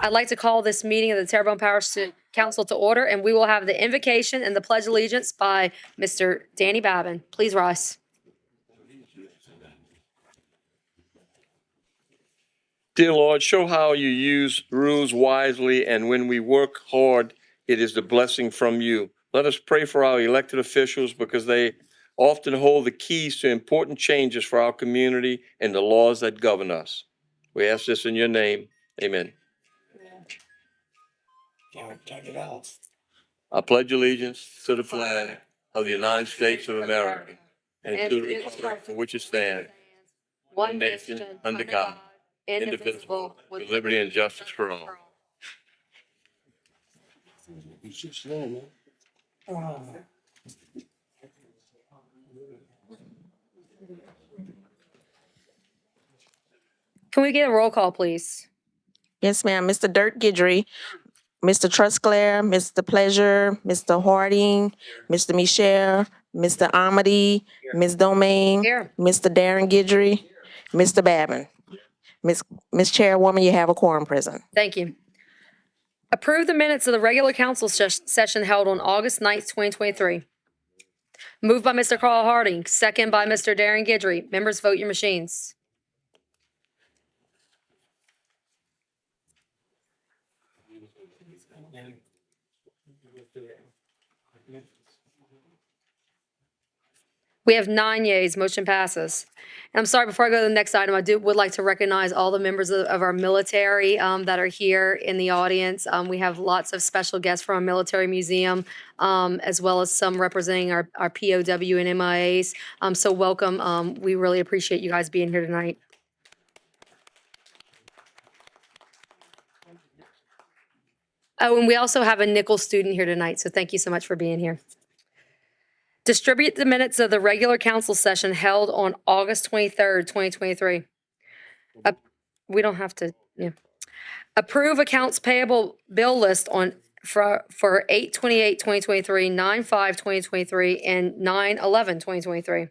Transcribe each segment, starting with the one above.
I'd like to call this meeting of the Terrebonne Parish Council to order, and we will have the invocation and the pledge of allegiance by Mr. Danny Babin. Please rise. Dear Lord, show how you use rules wisely, and when we work hard, it is the blessing from you. Let us pray for our elected officials because they often hold the keys to important changes for our community and the laws that govern us. We ask this in your name. Amen. I pledge allegiance to the flag of the United States of America and to the republic for which it stands, one nation, under God, indivisible, with liberty and justice for all. Can we get a roll call, please? Yes, ma'am. Mr. Dirk Guidry, Mr. Trusclair, Mr. Pleasure, Mr. Harding, Mr. Michelle, Mr. Amity, Ms. Domain, Here. Mr. Darren Guidry, Mr. Babin. Ms. Chairwoman, you have a quorum present. Thank you. Approve the minutes of the regular council session held on August 9th, 2023. Moved by Mr. Carl Harding, second by Mr. Darren Guidry. Members, vote your machines. We have 9 yeas. Motion passes. And I'm sorry, before I go to the next item, I would like to recognize all the members of our military that are here in the audience. We have lots of special guests from our military museum, as well as some representing our POW and MIAs. So welcome. We really appreciate you guys being here tonight. Oh, and we also have a nickel student here tonight, so thank you so much for being here. Distribute the minutes of the regular council session held on August 23rd, 2023. We don't have to, yeah. Approve accounts payable bill list for 8/28/2023, 9/5/2023, and 9/11/2023.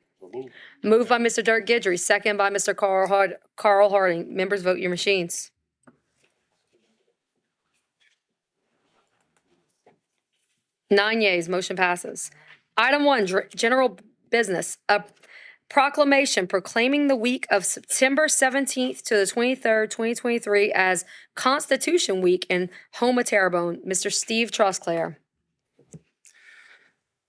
Moved by Mr. Dirk Guidry, second by Mr. Carl Harding. Members, vote your machines. Nine yeas, motion passes. Item 1, general business. A proclamation proclaiming the week of September 17th to the 23rd, 2023 as Constitution Week in Houma, Terrebonne. Mr. Steve Trusclair.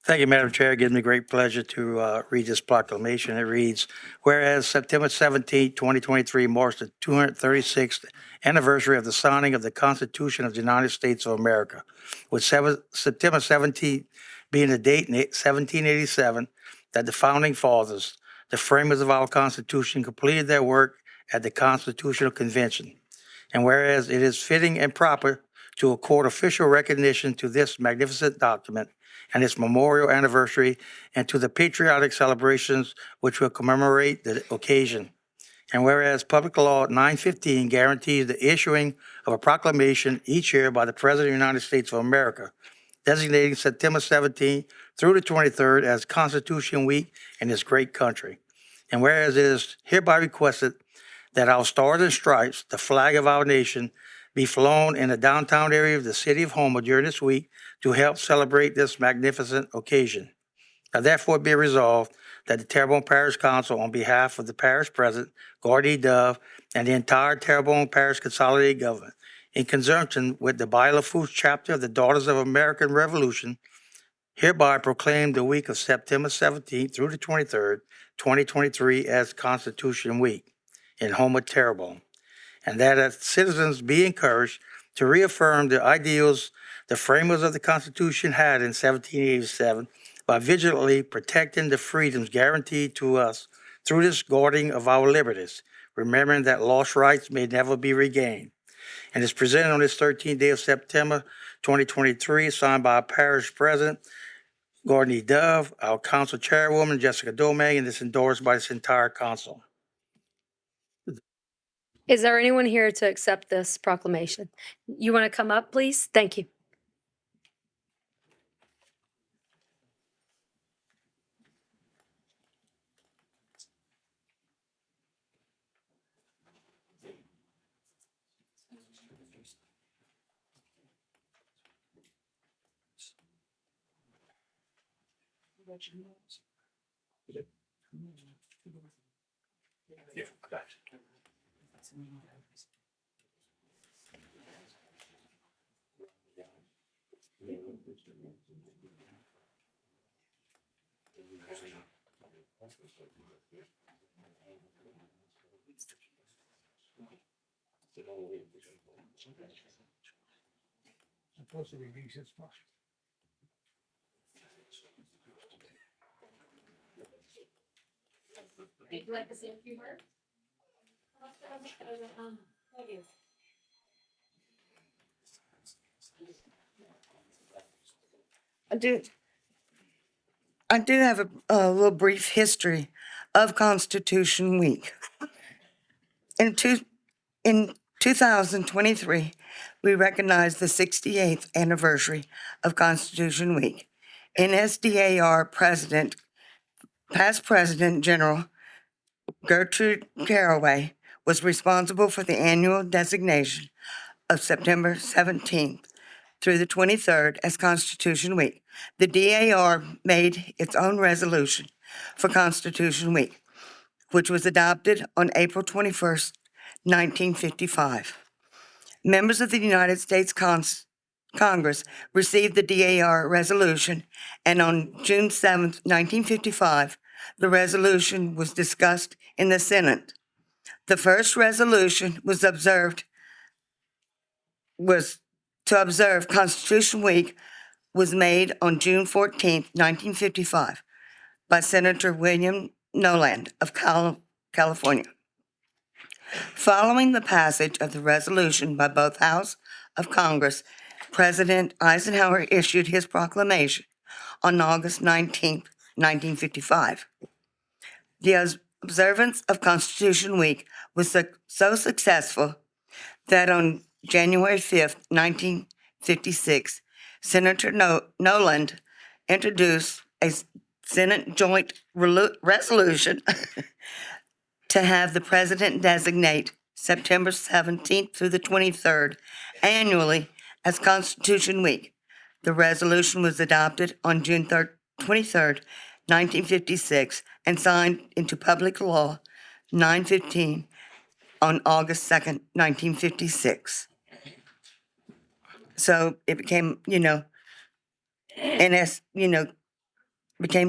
Thank you, Madam Chair. It gives me great pleasure to read this proclamation. It reads, whereas September 17, 2023 marks the 236th anniversary of the signing of the Constitution of the United States of America, with September 17 being the date in 1787 that the founding fathers, the framers of our Constitution, completed their work at the Constitutional Convention. And whereas it is fitting and proper to accord official recognition to this magnificent document and its memorial anniversary, and to the patriotic celebrations which will commemorate the occasion. And whereas Public Law 915 guarantees the issuing of a proclamation each year by the President of the United States of America, designating September 17th through the 23rd as Constitution Week in this great country. And whereas it is hereby requested that our stars and stripes, the flag of our nation, be flown in the downtown area of the city of Houma during this week to help celebrate this magnificent occasion. Now therefore be resolved that the Terrebonne Parish Council, on behalf of the Parish President, Gordie Dove, and the entire Terrebonne Parish Consolidated Government, in conjunction with the Bayou Foods chapter of the Daughters of American Revolution, hereby proclaim the week of September 17th through the 23rd, 2023 as Constitution Week in Houma, Terrebonne, and that as citizens be encouraged to reaffirm the ideals the framers of the Constitution had in 1787 by vigilantly protecting the freedoms guaranteed to us through this guarding of our liberties, remembering that lost rights may never be regained. And is presented on this 13th day of September 2023, signed by our Parish President, Gordie Dove, our Council Chairwoman, Jessica Domingue, and it's endorsed by this entire Council. Is there anyone here to accept this proclamation? You want to come up, please? Thank you. Would you like to say a few words? I do. I do have a little brief history of Constitution Week. In 2023, we recognized the 68th anniversary of Constitution Week. NSDAR President, past President General Gertrude Caraway was responsible for the annual designation of September 17th through the 23rd as Constitution Week. The DAR made its own resolution for Constitution Week, which was adopted on April 21st, 1955. Members of the United States Congress received the DAR resolution, and on June 7th, 1955, the resolution was discussed in the Senate. The first resolution was to observe Constitution Week was made on June 14th, 1955, by Senator William Noland of California. Following the passage of the resolution by both Houses of Congress, President Eisenhower issued his proclamation on August 19th, 1955. The observance of Constitution Week was so successful that on January 5th, 1956, Senator Noland introduced a Senate joint resolution to have the president designate September 17th through the 23rd annually as Constitution Week. The resolution was adopted on June 23rd, 1956, and signed into public law 915 on August 2nd, 1956. So it became, became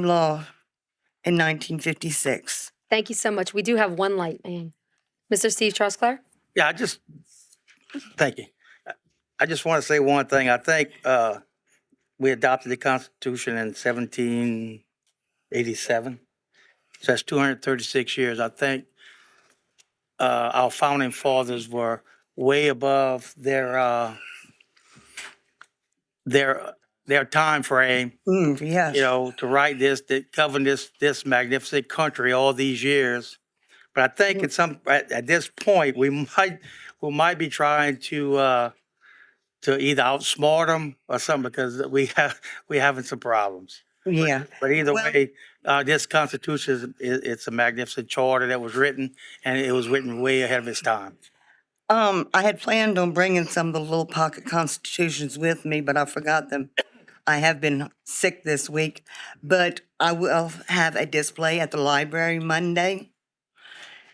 law in 1956. Thank you so much. We do have one light, ma'am. Mr. Steve Trosclair? Yeah, thank you. I just want to say one thing. I think we adopted the Constitution in 1787. So that's 236 years. I think our founding fathers were way above their time frame, Yes. to write this, that govern this magnificent country all these years. But I think at this point we might be trying to either outsmart them or something, because we having some problems. Yeah. But either Well- way, this Constitution it's a magnificent charter that was written, and it was written way ahead of its time. I had planned on bringing some of the little pocket constitutions with me, but I forgot them. I have been sick this week, but I will have a display at the library Monday.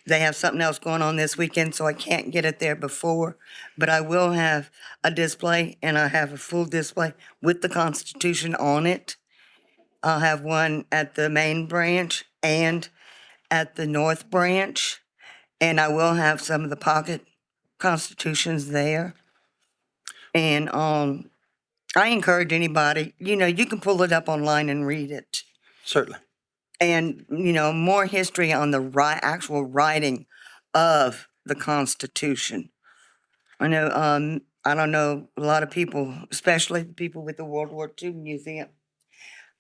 They have something else going on this weekend, so I can't get it there before, but I will have a display, and I have a full display with the Constitution on it. I'll have one at the main branch and at the north branch, and I will have some of the pocket constitutions there. And I encourage anybody, you can pull it up online and read it. Certainly. And, more history on the actual writing of the Constitution. I know, I don't know, a lot of people, especially the people with the World War II Museum,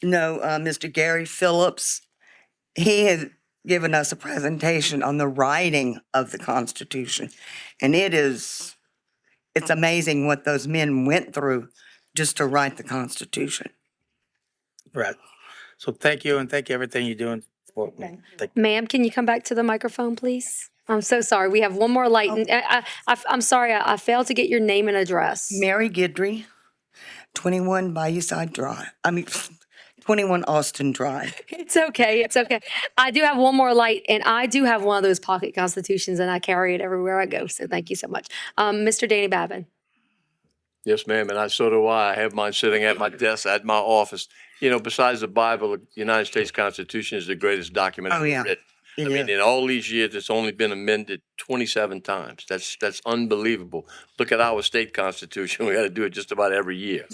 know Mr. Gary Phillips. He has given us a presentation on the writing of the Constitution. And it's amazing what those men went through just to write the Constitution. Right. So thank you, and thank you everything you're doing for me. Thank you. Ma'am, can you come back to the microphone, please? I'm so sorry. We have one more light. And I'm sorry, I failed to get your name and address. Mary Guidry, 21 Bayou Side Drive. 21 Austin Drive. It's okay. It's okay. I do have one more light, and I do have one of those pocket constitutions, and I carry it everywhere I go. So thank you so much. Mr. Danny Babin. Yes, ma'am, and so do I. I have mine sitting at my desk at my office. You know, besides the Bible, the United States Constitution is the greatest document Oh, ever yeah. written. It I mean, is. in all these years, it's only been amended 27 times. That's unbelievable. Look at our state constitution. We got to do it just about every year.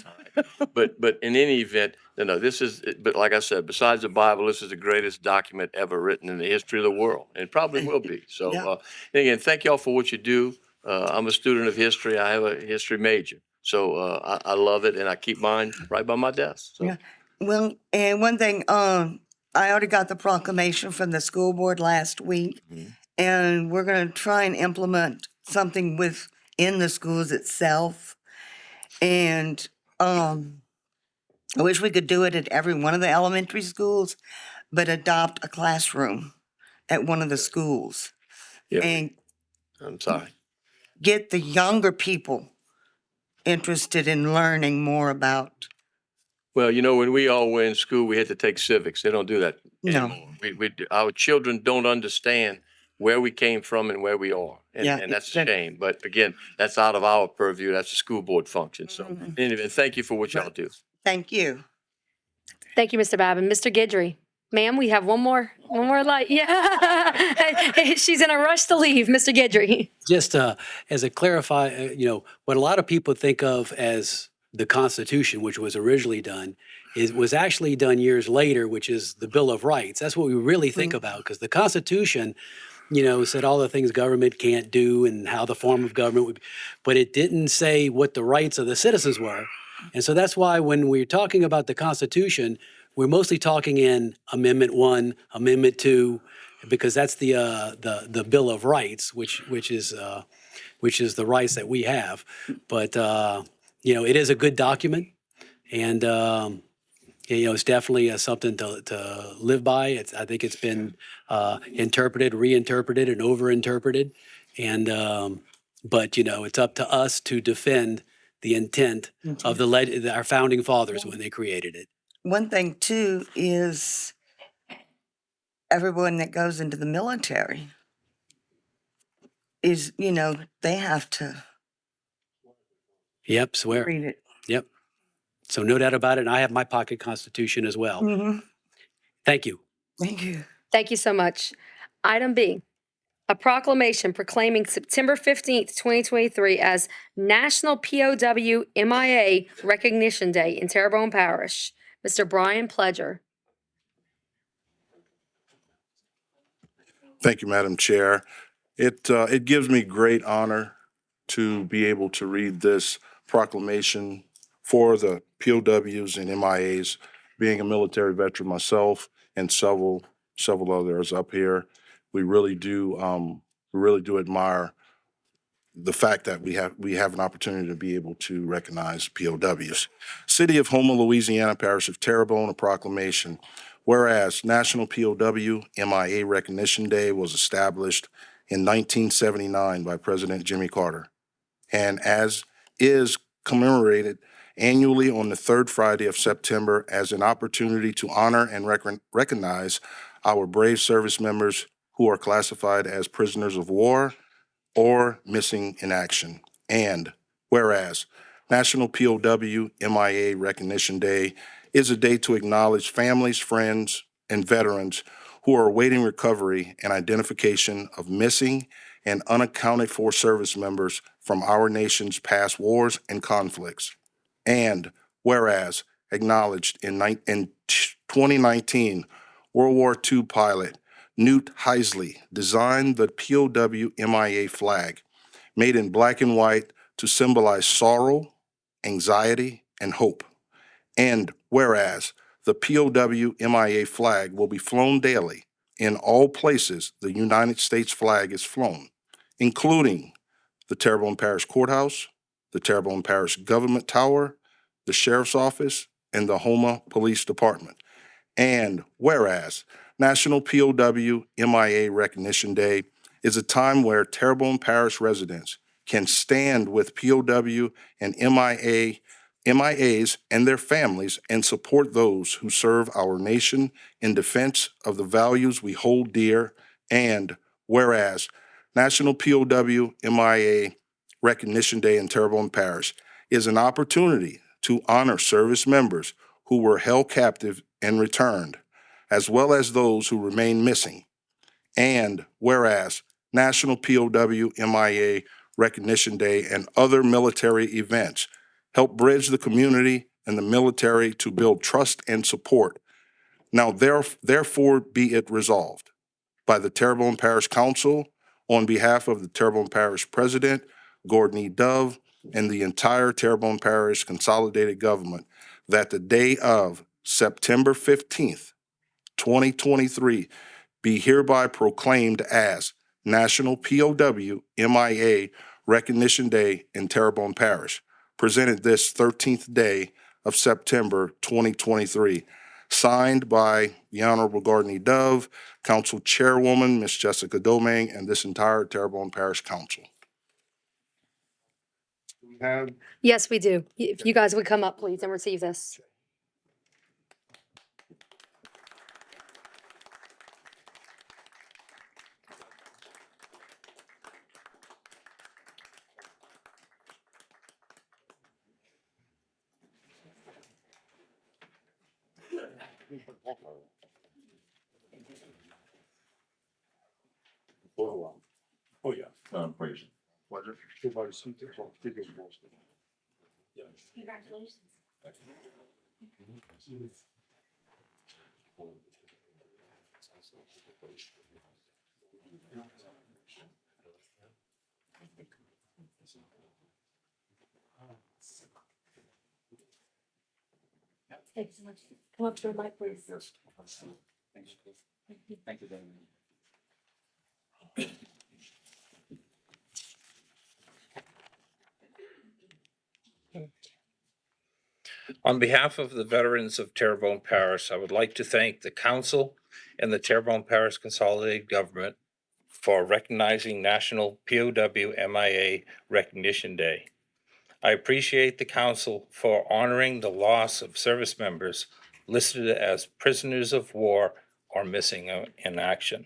But in any event, no, this is. But like I said, besides the Bible, this is the greatest document ever written in the history of the world, and it probably will be. So, Yeah. and again, thank y'all for what you do. I'm a student of history. I have a history major, so I love it, and I keep mine right by my desk. So. Yeah. Well, and one thing, I already got the proclamation from the school board last week, and we're going to try and implement something within the schools itself. And I wish we could do it at every one of the elementary schools, but adopt a classroom at one of the schools Yeah, and I'm sorry. get the younger people interested in learning more about. Well, you know, when we all were in school, we had to take civics. They don't do that No. anymore. Our children don't understand where we came from and where we are. And, Yeah, and that's a that- shame. But again, that's out of our purview. That's a school board function. So anyway, thank you for what y'all do. Thank you. Thank you, Mr. Babin. Mr. Guidry. Ma'am, we have one more light. Yeah. She's in a rush to leave, Mr. Guidry. Just as a clarify, what a lot of people think of as the Constitution, which was originally done, was actually done years later, which is the Bill of Rights. That's what we really think about, because the Constitution, said all the things government can't do and how the form of government would, but it didn't say what the rights of the citizens were. And so that's why when we're talking about the Constitution, we're mostly talking in Amendment 1, Amendment 2, because that's the Bill of Rights, which is the rights that we have. But it is a good document, and it's definitely something to live by. I think it's been interpreted, reinterpreted, and overinterpreted, and but it's up to us to defend the intent of our founding fathers when they created it. One thing too is everyone that goes into the military is, they have to Yep, swear. read it. Yep. So no doubt about it. And I have my pocket constitution as well. Mhm. Thank you. Thank you. Thank you so much. Item B, a proclamation proclaiming September 15th, 2023 as National POW MIA Recognition Day in Terrebonne Parish. Mr. Brian Pledger. Thank you, Madam Chair. It gives me great honor to be able to read this proclamation for the POWs and MIAs. Being a military veteran myself and several others up here, we really do admire the fact that we have an opportunity to be able to recognize POWs. City of Houma, Louisiana, Parish of Terrebonne, a proclamation. Whereas National POW MIA Recognition Day was established in 1979 by President Jimmy Carter, and as is commemorated annually on the third Friday of September as an opportunity to honor and recognize our brave service members who are classified as prisoners of war or missing in action. And whereas National POW MIA Recognition Day is a day to acknowledge families, friends, and veterans who are awaiting recovery and identification of missing and unaccounted for service members from our nation's past wars and conflicts. And whereas acknowledged in 2019, World War II pilot Newt Heisley designed the POW MIA flag, made in black and white to symbolize sorrow, anxiety, and hope. And whereas the POW MIA flag will be flown daily in all places the United States flag is flown, including the Terrebonne Parish Courthouse, the Terrebonne Parish Government Tower, the Sheriff's Office, and the Houma Police Department. And whereas National POW MIA Recognition Day is a time where Terrebonne Parish residents can stand with POW and MIA MIAs and their families and support those who serve our nation in defense of the values we hold dear. And whereas National POW MIA Recognition Day in Terrebonne Parish is an opportunity to honor service members who were held captive and returned, as well as those who remain missing. And whereas National POW MIA Recognition Day and other military events help bridge the community and the military to build trust and support. Now, therefore be it resolved by the Terrebonne Parish Council on behalf of the Terrebonne Parish President, Gordon E. Dove, and the entire Terrebonne Parish Consolidated Government that the day of September 15th, 2023, be hereby proclaimed as National POW MIA Recognition Day in Terrebonne Parish, presented this 13th day of September 2023. Signed by the Honorable Gordon E. Dove, Council Chairwoman, Ms. Jessica Domingue, and this entire Terrebonne Parish Council. Do we have Yes, we do. If you guys would come up, please, and receive this. Oh, yeah. Praise. Pleasure. Thank you so much. Come up to the mic, please. Thank you. On behalf of the veterans of Terrebonne Parish, I would like to thank the council and the Terrebonne Parish Consolidated Government for recognizing National POW MIA Recognition Day. I appreciate the council for honoring the loss of service members listed as prisoners of war or missing in action.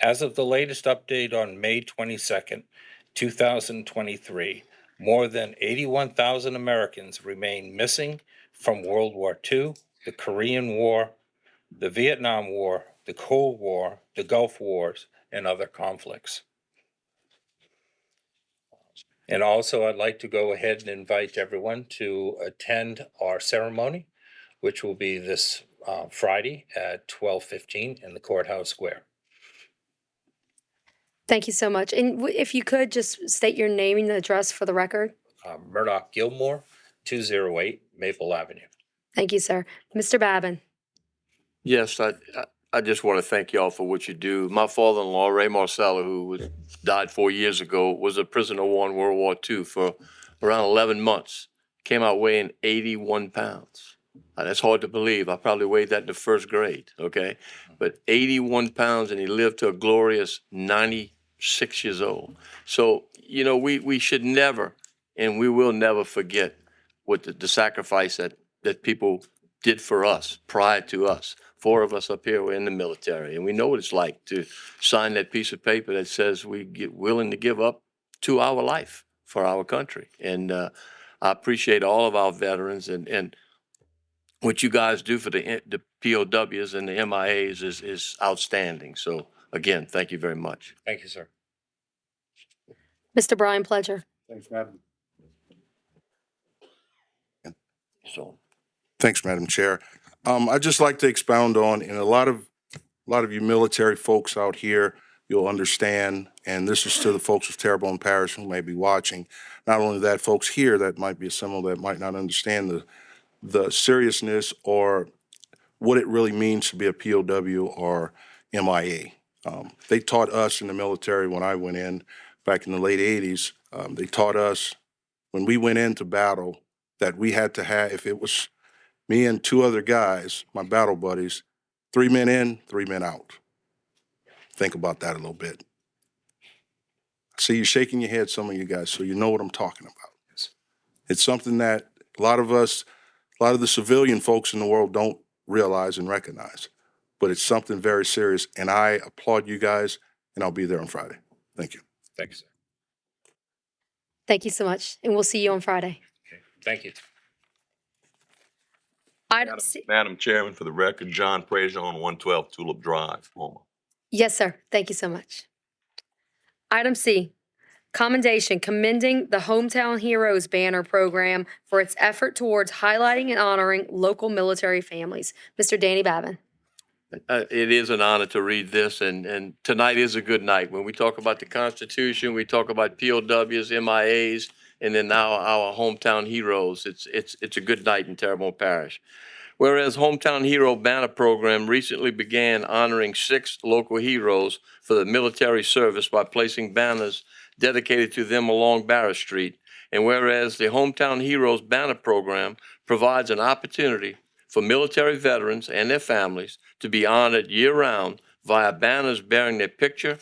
As of the latest update on May 22nd, 2023, more than 81,000 Americans remain missing from World War II, the Korean War, the Vietnam War, the Cold War, the Gulf Wars, and other conflicts. And also, I'd like to go ahead and invite everyone to attend our ceremony, which will be this Friday at 12:15 in the Courthouse Square. Thank you so much. And if you could just state your name and address for the record. Murdoch Gilmore, 208 Maple Avenue. Thank you, sir. Mr. Babin. Yes, I just want to thank y'all for what you do. My father-in-law, Ray Marcella, who died 4 years ago, was a prisoner of war in World War II for around 11 months. Came out weighing 81 pounds. That's hard to believe. I probably weighed that in the first grade, okay? But 81 pounds, and he lived to a glorious 96 years old. So, you know, we should never, and we will never forget what the sacrifice that people did for us, prior to us. 4 of us up here were in the military, and we know what it's like to sign that piece of paper that says we get willing to give up to our life for our country. And I appreciate all of our veterans, and what you guys do for the POWs and the MIAs is outstanding. So again, thank you very much. Thank you, sir. Mr. Brian Pledger. Thanks, Madam. So. Thanks, Madam Chair. I'd just like to expound on, and a lot of you military folks out here, you'll understand, and this is to the folks of Terrebonne Parish who may be watching. Not only that, folks here that might be assembled that might not understand the seriousness or what it really means to be a POW or MIA. They taught us in the military when I went in back in the late 80s, they taught us when we went into battle that we had to have, if it was me and 2 other guys, my battle buddies, 3 men in, 3 men out. Think about that a little bit. I see you shaking your head, some of you guys, so you know what I'm talking about. It's something that a lot of the civilian folks in the world don't realize and recognize. But it's something very serious, and I applaud you guys, and I'll be there on Friday. Thank you. Thanks, sir. Thank you so much, and we'll see you on Friday. Okay, thank you. Item C. Madam Chairman, for the record, John Frazier on 112 Tulip Drive, Houma. Yes, sir. Thank you so much. Item C, commendation commending the Hometown Heroes banner program for its effort towards highlighting and honoring local military families. Mr. Danny Babin. It is an honor to read this, and tonight is a good night. When we talk about the Constitution, we talk about POWs, MIAs, and then now our hometown heroes. It's a good night in Terrebonne Parish. Whereas Hometown Hero Banner Program recently began honoring 6 local heroes for the military service by placing banners dedicated to them along Barrett Street. And whereas the Hometown Heroes Banner Program provides an opportunity for military veterans and their families to be honored year-round via banners bearing their picture,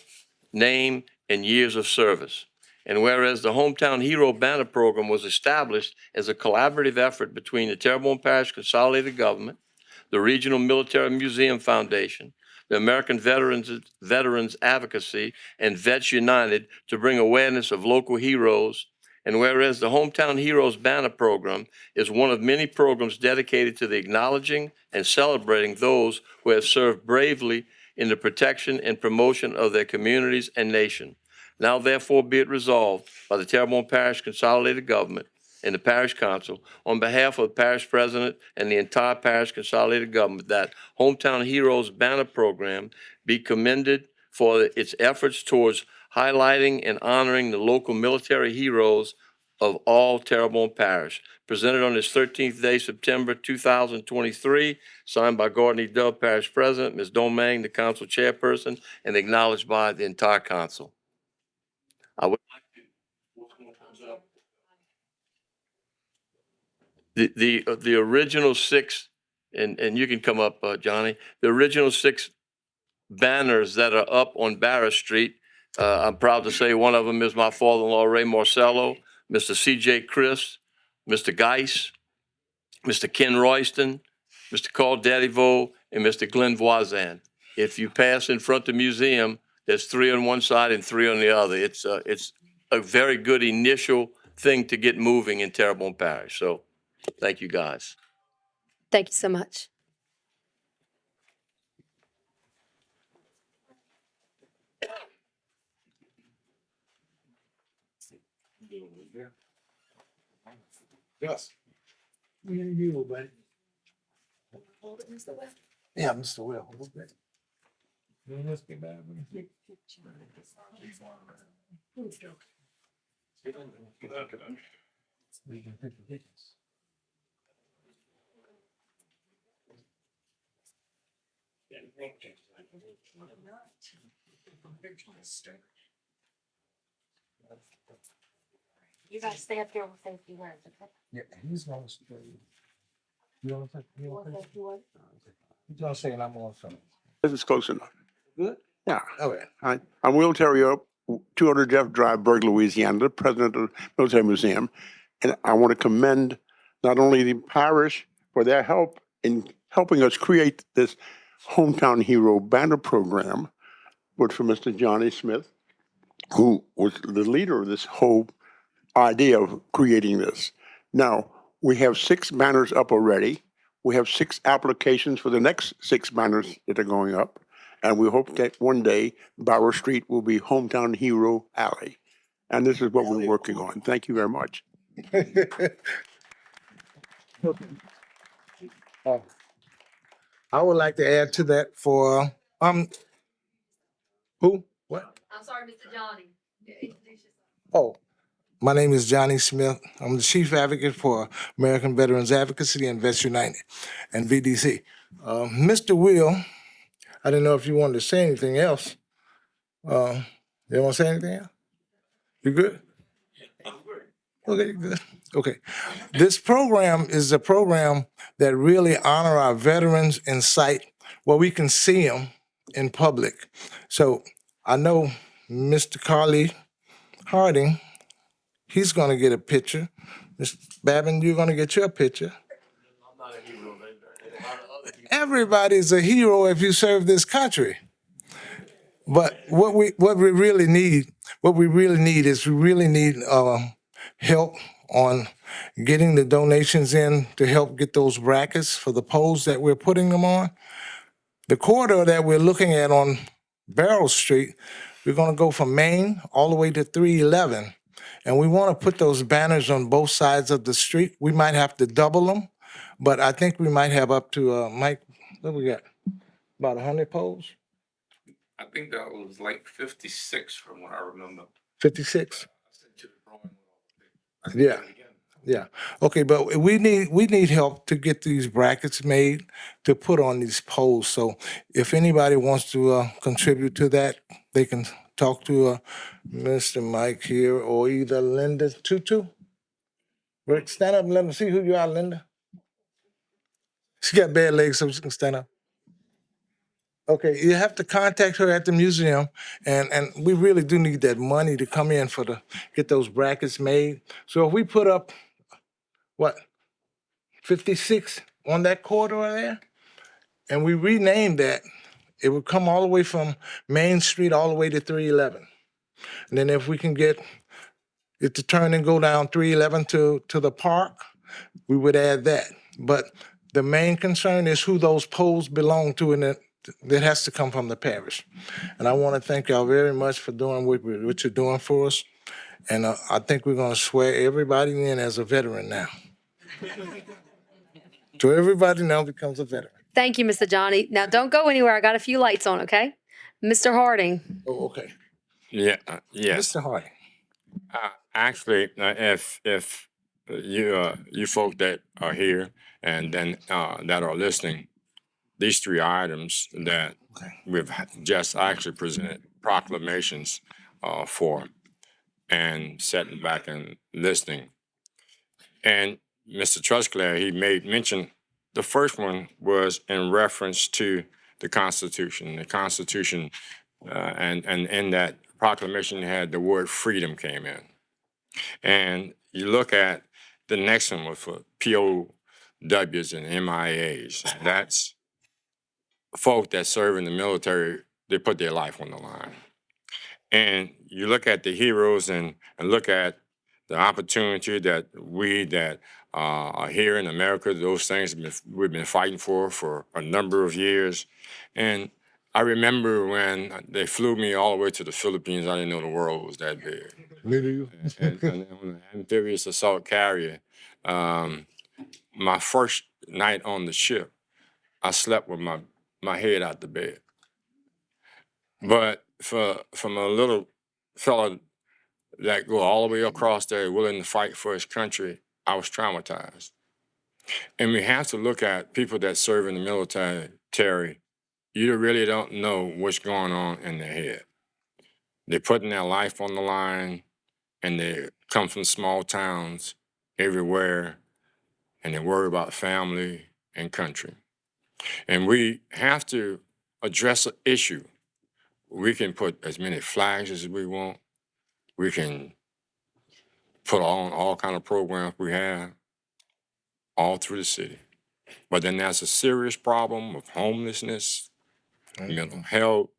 name, and years of service. And whereas the Hometown Hero Banner Program was established as a collaborative effort between the Terrebonne Parish Consolidated Government, the Regional Military Museum Foundation, the American Veterans Advocacy, and Vets United to bring awareness of local heroes. And whereas the Hometown Heroes Banner Program is one of many programs dedicated to the acknowledging and celebrating those who have served bravely in the protection and promotion of their communities and nation. Now therefore be it resolved by the Terrebonne Parish Consolidated Government and the Parish Council on behalf of the Parish President and the entire Parish Consolidated Government that Hometown Heroes Banner Program be commended for its efforts towards highlighting and honoring the local military heroes of all Terrebonne Parish. Presented on this 13th day, September 2023, signed by Gordon E. Dove, Parish President, Ms. Domingue, the Council Chairperson, and acknowledged by the entire Council. I would like to. The original 6, and you can come up, Johnny. The original 6 banners that are up on Barrett Street. I'm proud to say one of them is my father-in-law, Ray Marcello, Mr. C.J. Chris, Mr. Geis, Mr. Ken Royston, Mr. Carl Daddyvo, and Mr. Glenn Voisin. If you pass in front of the museum, there's 3 on one side and 3 on the other. It's a very good initial thing to get moving in Terrebonne Parish. So thank you, guys. Thank you so much. Yes. Yeah, Mr. Will. You guys stay up here with safety words, okay? Yeah, he's gonna say. You want to say? He's gonna say, and I'm gonna say. This is close enough. Good? Yeah. Okay. I'm Will Terrier, 200 Jeff Drive, Berg, Louisiana, the president of the Military Museum. And I want to commend not only the parish for their help in helping us create this Hometown Hero Banner Program, but for Mr. Johnny Smith, who was the leader of this whole idea of creating this. Now, we have 6 banners up already. We have 6 applications for the next 6 banners that are going up. And we hope that one day Bower Street will be Hometown Hero Alley. And this is what we're working on. Thank you very much. I would like to add to that for, who? What? I'm sorry, Mr. Johnny. Introduce yourself. Oh, my name is Johnny Smith. I'm the chief advocate for American Veterans Advocacy and Vets United and VDC. Mr. Will, I didn't know if you wanted to say anything else. You want to say anything else? You good? Okay, good. Okay. This program is a program that really honor our veterans in sight where we can see them in public. So I know Mr. Carly Harding, he's going to get a picture Mr. Babin, you're gonna get your picture. Everybody's a hero if you serve this country. But what we really need is we really need help on getting the donations in to help get those brackets for the poles that we're putting them on. The corridor that we're looking at on Barrel Street, we're going to go from Main all the way to 311. And we want to put those banners on both sides of the street. We might have to double them, but I think we might have up to, Mike, what we got? About 100 poles? I think that was like 56 from what I remember. 56? Yeah. Yeah. Okay, but we need help to get these brackets made to put on these poles. So if anybody wants to contribute to that, they can talk to Mr. Mike here or either Linda Tutu. Rick, stand up and let me see who you are, Linda. She got bad legs, so she can stand up. Okay, you have to contact her at the museum, and we really do need that money to come in for get those brackets made. So if we put up, what, 56 on that corridor there, and we rename that, it would come all the way from Main Street all the way to 311. And then if we can get it to turn and go down 311 to the park, we would add that. But the main concern is who those poles belong to, and that has to come from the parish. And I want to thank y'all very much for doing what you're doing for us. And I think we're going to swear everybody in as a veteran now. So everybody now becomes a veteran. Thank you, Mr. Johnny. Now, don't go anywhere. I got a few lights on, okay? Mr. Harding. Oh, okay. Yeah, yes. Mr. Harding. Actually, if you folk that are here and then that are listening, these three items that we've just actually presented proclamations for and sitting back and listening. And Mr. Trusclair, he made mention, the first one was in reference to the Constitution. The Constitution, and in that proclamation had the word freedom came in. And you look at the next one was for POWs and MIAs. That's folk that serve in the military, they put their life on the line. And you look at the heroes and look at the opportunity that we that are here in America, those things we've been fighting for a number of years. And I remember when they flew me all the way to the Philippines, I didn't know the world was that big. Me do you? And on an amphibious assault carrier, my first night on the ship, I slept with my head out the bed. But from a little fella that go all the way across there willing to fight for his country, I was traumatized. And we have to look at people that serve in the military. You really don't know what's going on in their head. They're putting their life on the line, and they come from small towns everywhere, and they worry about family and country. And we have to address an issue. We can put as many flags as we want. We can put on all kind of programs we have all through the city. But then there's a serious problem of homelessness, mental health.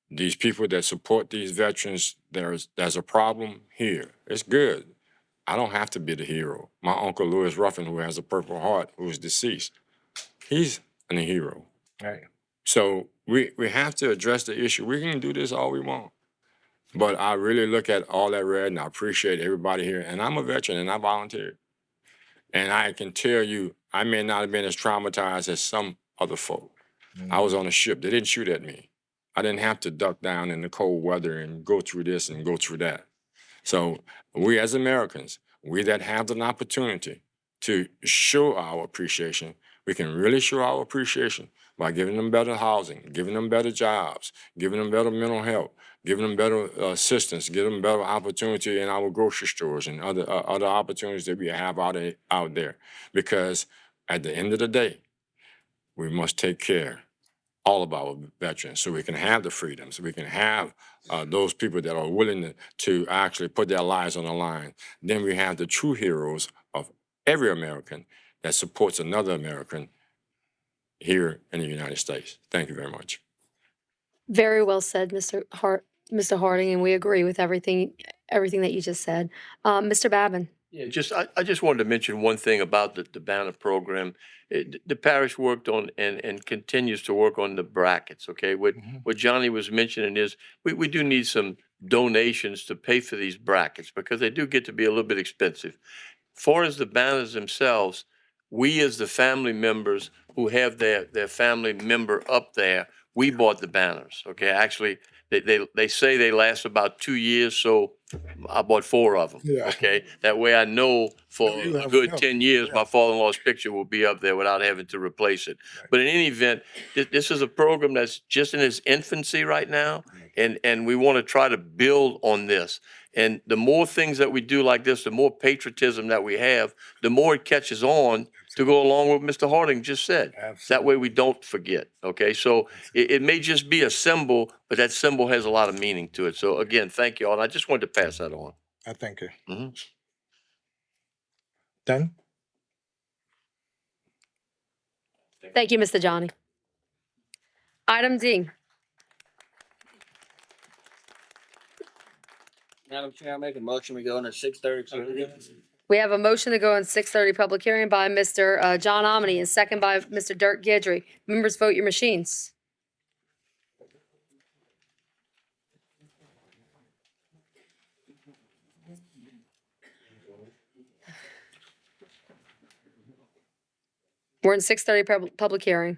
These people that support these veterans, there's a problem here. It's good. I don't have to be the hero. My Uncle Louis Ruffin, who has a Purple Heart, who is deceased, he's a hero. Right. So we have to address the issue. We can do this all we want. But I really look at all that red, and I appreciate everybody here. And I'm a veteran, and I volunteered. And I can tell you, I may not have been as traumatized as some other folk. I was on a ship. They didn't shoot at me. I didn't have to duck down in the cold weather and go through this and go through that. So we as Americans, we that have an opportunity to show our appreciation, we can really show our appreciation by giving them better housing, giving them better jobs, giving them better mental health, giving them better assistance, giving them better opportunity in our grocery stores and other opportunities that we have out there. Because at the end of the day, we must take care all of our veterans so we can have the freedoms, so we can have those people that are willing to actually put their lives on the line. Then we have the true heroes of every American that supports another American here in the United States. Thank you very much. Very well said, Mr. Harding, and we agree with everything that you just said. Mr. Babin. Yeah, I just wanted to mention one thing about the banner program. The parish worked on and continues to work on the brackets, okay? What Johnny was mentioning is we do need some donations to pay for these brackets because they do get to be a little bit expensive. Far as the banners themselves, we as the family members who have their family member up there, we bought the banners, okay? Actually, they say they last about 2 years, so I bought 4 of them, Yeah. okay? That way I know for You a have good enough. 10 years, my father-in-law's picture will be up there without having to replace it. But in any event, this is a program that's just in its infancy right now, and we want to try to build on this. And the more things that we do like this, the more patriotism that we have, the more it catches on to go along with what Mr. Harding just said. That way we don't forget, okay? So it may just be a symbol, but that symbol has a lot of meaning to it. So again, thank you all. And I just wanted to pass that on. I thank you. Mhm. Done? Thank you, Mr. Johnny. Item D. Madam Chair, I make a motion, we go into 6:30. We have a motion to go in 6:30 public hearing by Mr. John Omedy and second by Mr. Dirk Gidry. Members, vote your machines. We're in 6:30 public hearing.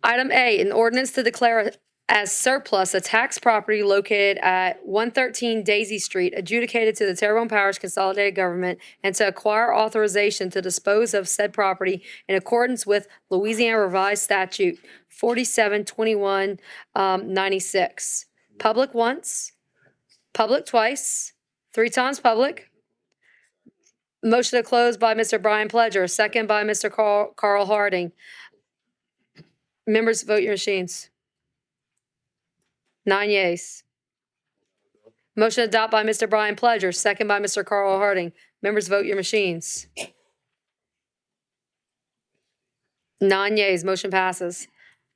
Item A, an ordinance to declare as surplus a tax property located at 113 Daisy Street adjudicated to the Terrebonne Parish Consolidated Government and to acquire authorization to dispose of said property in accordance with Louisiana Revised Statute 4721-96. Public once, public twice, 3 times public. Motion to close by Mr. Brian Pledger, second by Mr. Carl Harding. Members, vote your machines. 9 yeas. Motion to adopt by Mr. Brian Pledger, second by Mr. Carl Harding. Members, vote your machines. 9 yeas, motion passes.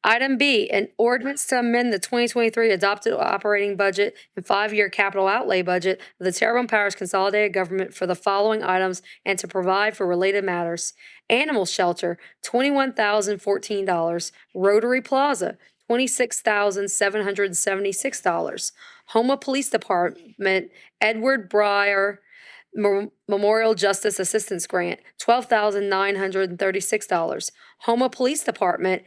Item B, an ordinance to amend the 2023 adopted operating budget and 5-year capital outlay budget of the Terrebonne Parish Consolidated Government for the following items and to provide for related matters. Animal shelter, $21,014. Rotary Plaza, $26,776. Houma Police Department, Edward Breyer Memorial Justice Assistance Grant, $12,936. Houma Police Department,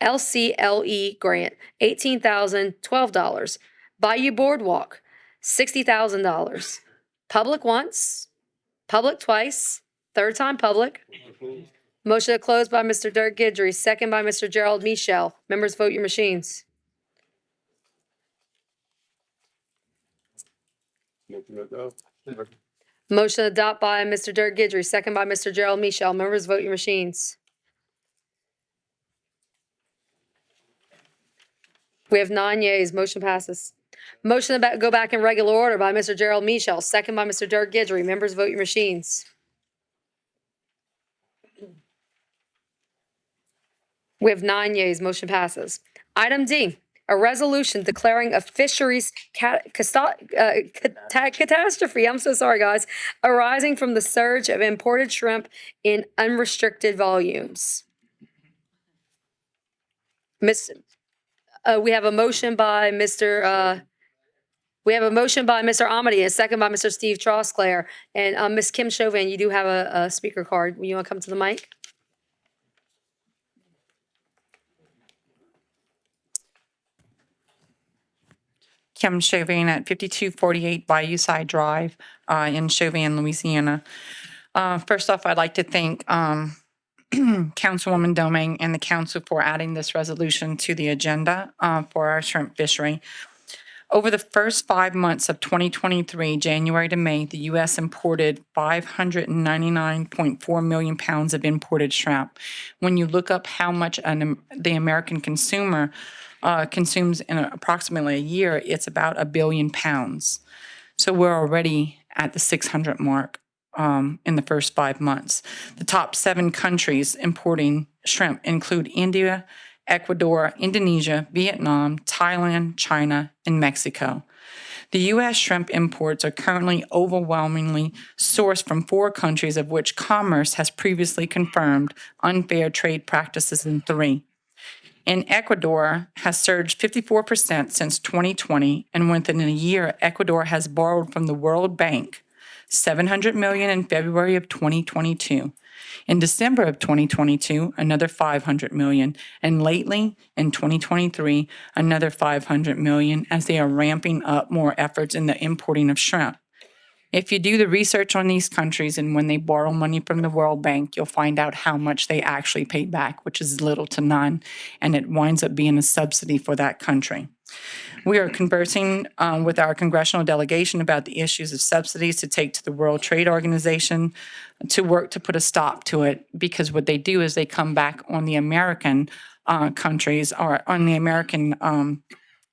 LCLE grant, $18,012. Bayou Boardwalk, $60,000. Public once, public twice, 3rd time public. Motion to close by Mr. Dirk Gidry, second by Mr. Gerald Michel. Members, vote your machines. Motion to adopt by Mr. Dirk Gidry, second by Mr. Gerald Michel. Members, vote your machines. We have 9 yeas. Motion passes. Motion to go back in regular order by Mr. Gerald Michel, second by Mr. Dirk Gidry. Members, vote your machines. We have 9 yeas. Motion passes. Item D, a resolution declaring a fisheries catastrophe, I'm so sorry, guys, arising from the surge of imported shrimp in unrestricted volumes. We have a motion by Mr. Omedy, and a second by Mr. Steve Trosclair. And Ms. Kim Chauvin, you do have a speaker card. You want to come to the mic? Kim Chauvin at 5248 Bayou Side Drive in Chauvin, Louisiana. First off, I'd like to thank Councilwoman Domingue and the council for adding this resolution to the agenda for our shrimp fishery. Over the first 5 months of 2023, January to May, the U.S. imported 599.4 million pounds of imported shrimp. When you look up how much the American consumer consumes in approximately a year, it's about 1 billion pounds. So we're already at the 600 mark in the first 5 months. The top 7 countries importing shrimp include India, Ecuador, Indonesia, Vietnam, Thailand, China, and Mexico. The U.S. shrimp imports are currently overwhelmingly sourced from 4 countries, of which Commerce has previously confirmed unfair trade practices in 3. In Ecuador has surged 54% since 2020, and within a year, Ecuador has borrowed from the World Bank $700 million in February of 2022. In December of 2022, another $500 million, and lately in 2023, another $500 million as they are ramping up more efforts in the importing of shrimp. If you do the research on these countries and when they borrow money from the World Bank, you'll find out how much they actually pay back, which is little to none, and it winds up being a subsidy for that country. We are conversing with our congressional delegation about the issues of subsidies to take to the World Trade Organization to work to put a stop to it, because what they do is they come back on the American countries or on the American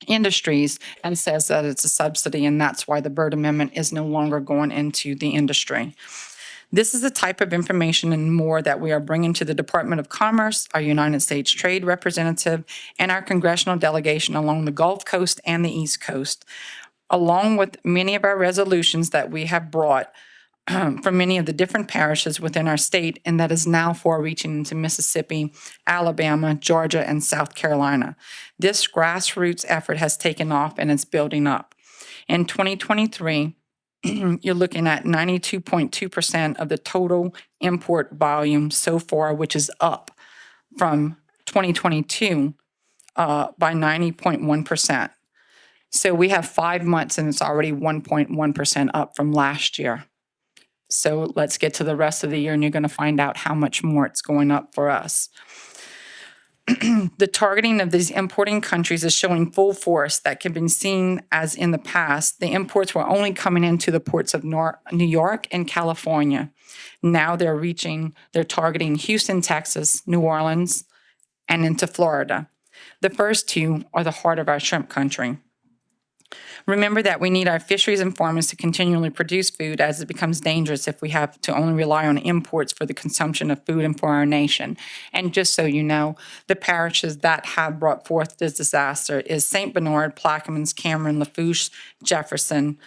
industries and says that it's a subsidy, and that's why the Byrd Amendment is no longer going into the industry. This is the type of information and more that we are bringing to the Department of Commerce, our United States Trade Representative, and our congressional delegation along the Gulf Coast and the East Coast, along with many of our resolutions that we have brought from many of the different parishes within our state, and that is now far-reaching into Mississippi, Alabama, Georgia, and South Carolina. This grassroots effort has taken off and it's building up. In 2023, you're looking at 92.2% of the total import volume so far, which is up from 2022 by 90.1%. So we have 5 months and it's already 1.1% up from last year. So let's get to the rest of the year and you're going to find out how much more it's going up for us. The targeting of these importing countries is showing full force that can be seen as in the past. The imports were only coming into the ports of New York and California. Now they're targeting Houston, Texas, New Orleans, and into Florida. The first 2 are the heart of our shrimp country. Remember that we need our fisheries and farmers to continually produce food, as it becomes dangerous if we have to only rely on imports for the consumption of food and for our nation. And just so you know, the parishes that have brought forth this disaster is St. Bernard, Plaquemines, Cameron, Lafourche, Jefferson.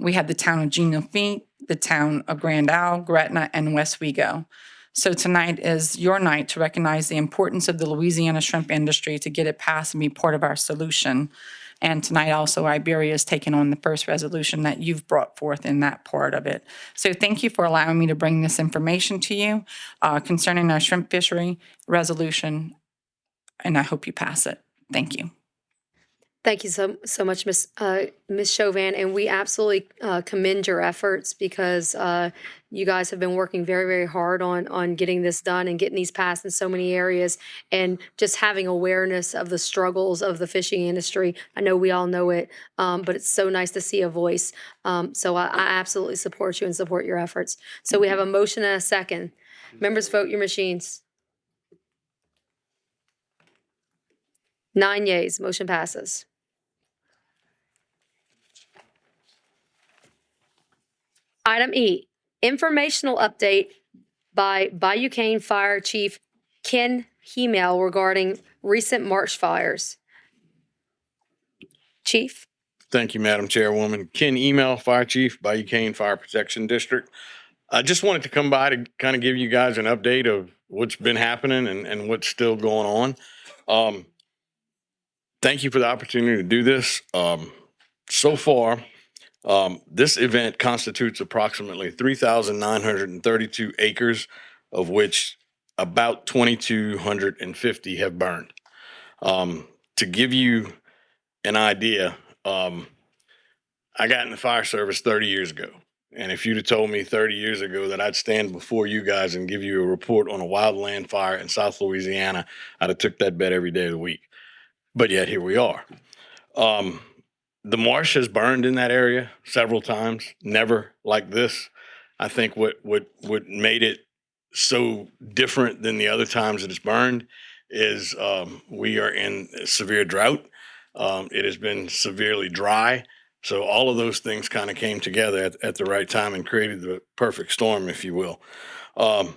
We have the town of Gene Lafitte, the town of Grand Isle, Gretna, and Westwego. So tonight is your night to recognize the importance of the Louisiana shrimp industry, to get it passed and be part of our solution. And tonight also, Iberia is taking on the first resolution that you've brought forth in that part of it. So thank you for allowing me to bring this information to you concerning our shrimp fishery resolution, and I hope you pass it. Thank you. Thank you so much, Ms. Chauvin, and we absolutely commend your efforts, because you guys have been working very, very hard on getting this done and getting these passed in so many areas, and just having awareness of the struggles of the fishing industry. I know we all know it, but it's so nice to see a voice. So I absolutely support you and support your efforts. So we have a motion and a second. Members, vote your machines. 9 yeas, motion passes. Item E, informational update by Bayou Cane Fire Chief Ken Hemel regarding recent March fires. Chief? Thank you, Madam Chairwoman. Ken Hemel, Fire Chief, Bayou Cane Fire Protection District. I just wanted to come by to kind of give you guys an update of what's been happening and what's still going on. Thank you for the opportunity to do this. So far, this event constitutes approximately 3,932 acres, of which about 2,250 have burned. To give you an idea, I got in the fire service 30 years ago. And if you'd have told me 30 years ago that I'd stand before you guys and give you a report on a wildland fire in South Louisiana, I'd have took that bet every day of the week. But yet here we are. The marsh has burned in that area several times, never like this. I think what made it so different than the other times that it's burned is we are in severe drought. It has been severely dry. So all of those things kind of came together at the right time and created the perfect storm, if you will. Um,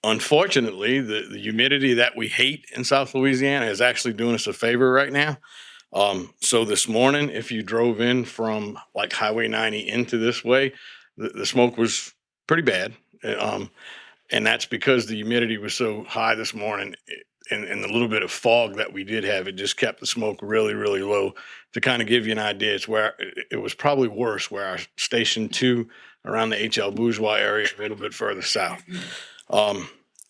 Unfortunately, the humidity that we hate in South Louisiana is actually doing us a favor right now. So this morning, if you drove in from like Highway 90 into this way, the smoke was pretty bad. Um, and that's because the humidity was so high this morning, and the little bit of fog that we did have, it just kept the smoke really, really low. To kind of give you an idea, it's where it was probably worse where our Station 2 around the HL Bourgeois area, a little bit further south.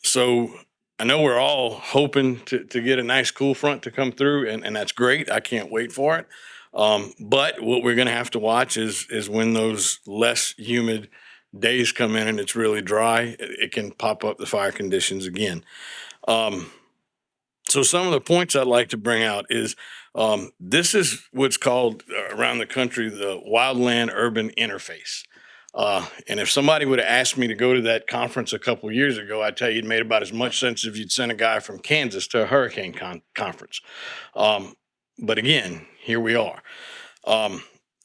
So I know we're all hoping to get a nice cool front to come through, and that's great. I can't wait for it. But what we're going to have to watch is when those less humid days come in and it's really dry, it can pop up the fire conditions again. So some of the points I'd like to bring out is this is what's called around the country the wildland urban interface. And if somebody would have asked me to go to that conference a couple of years ago, I'd tell you it made about as much sense if you'd sent a guy from Kansas to a hurricane conference. But again, here we are.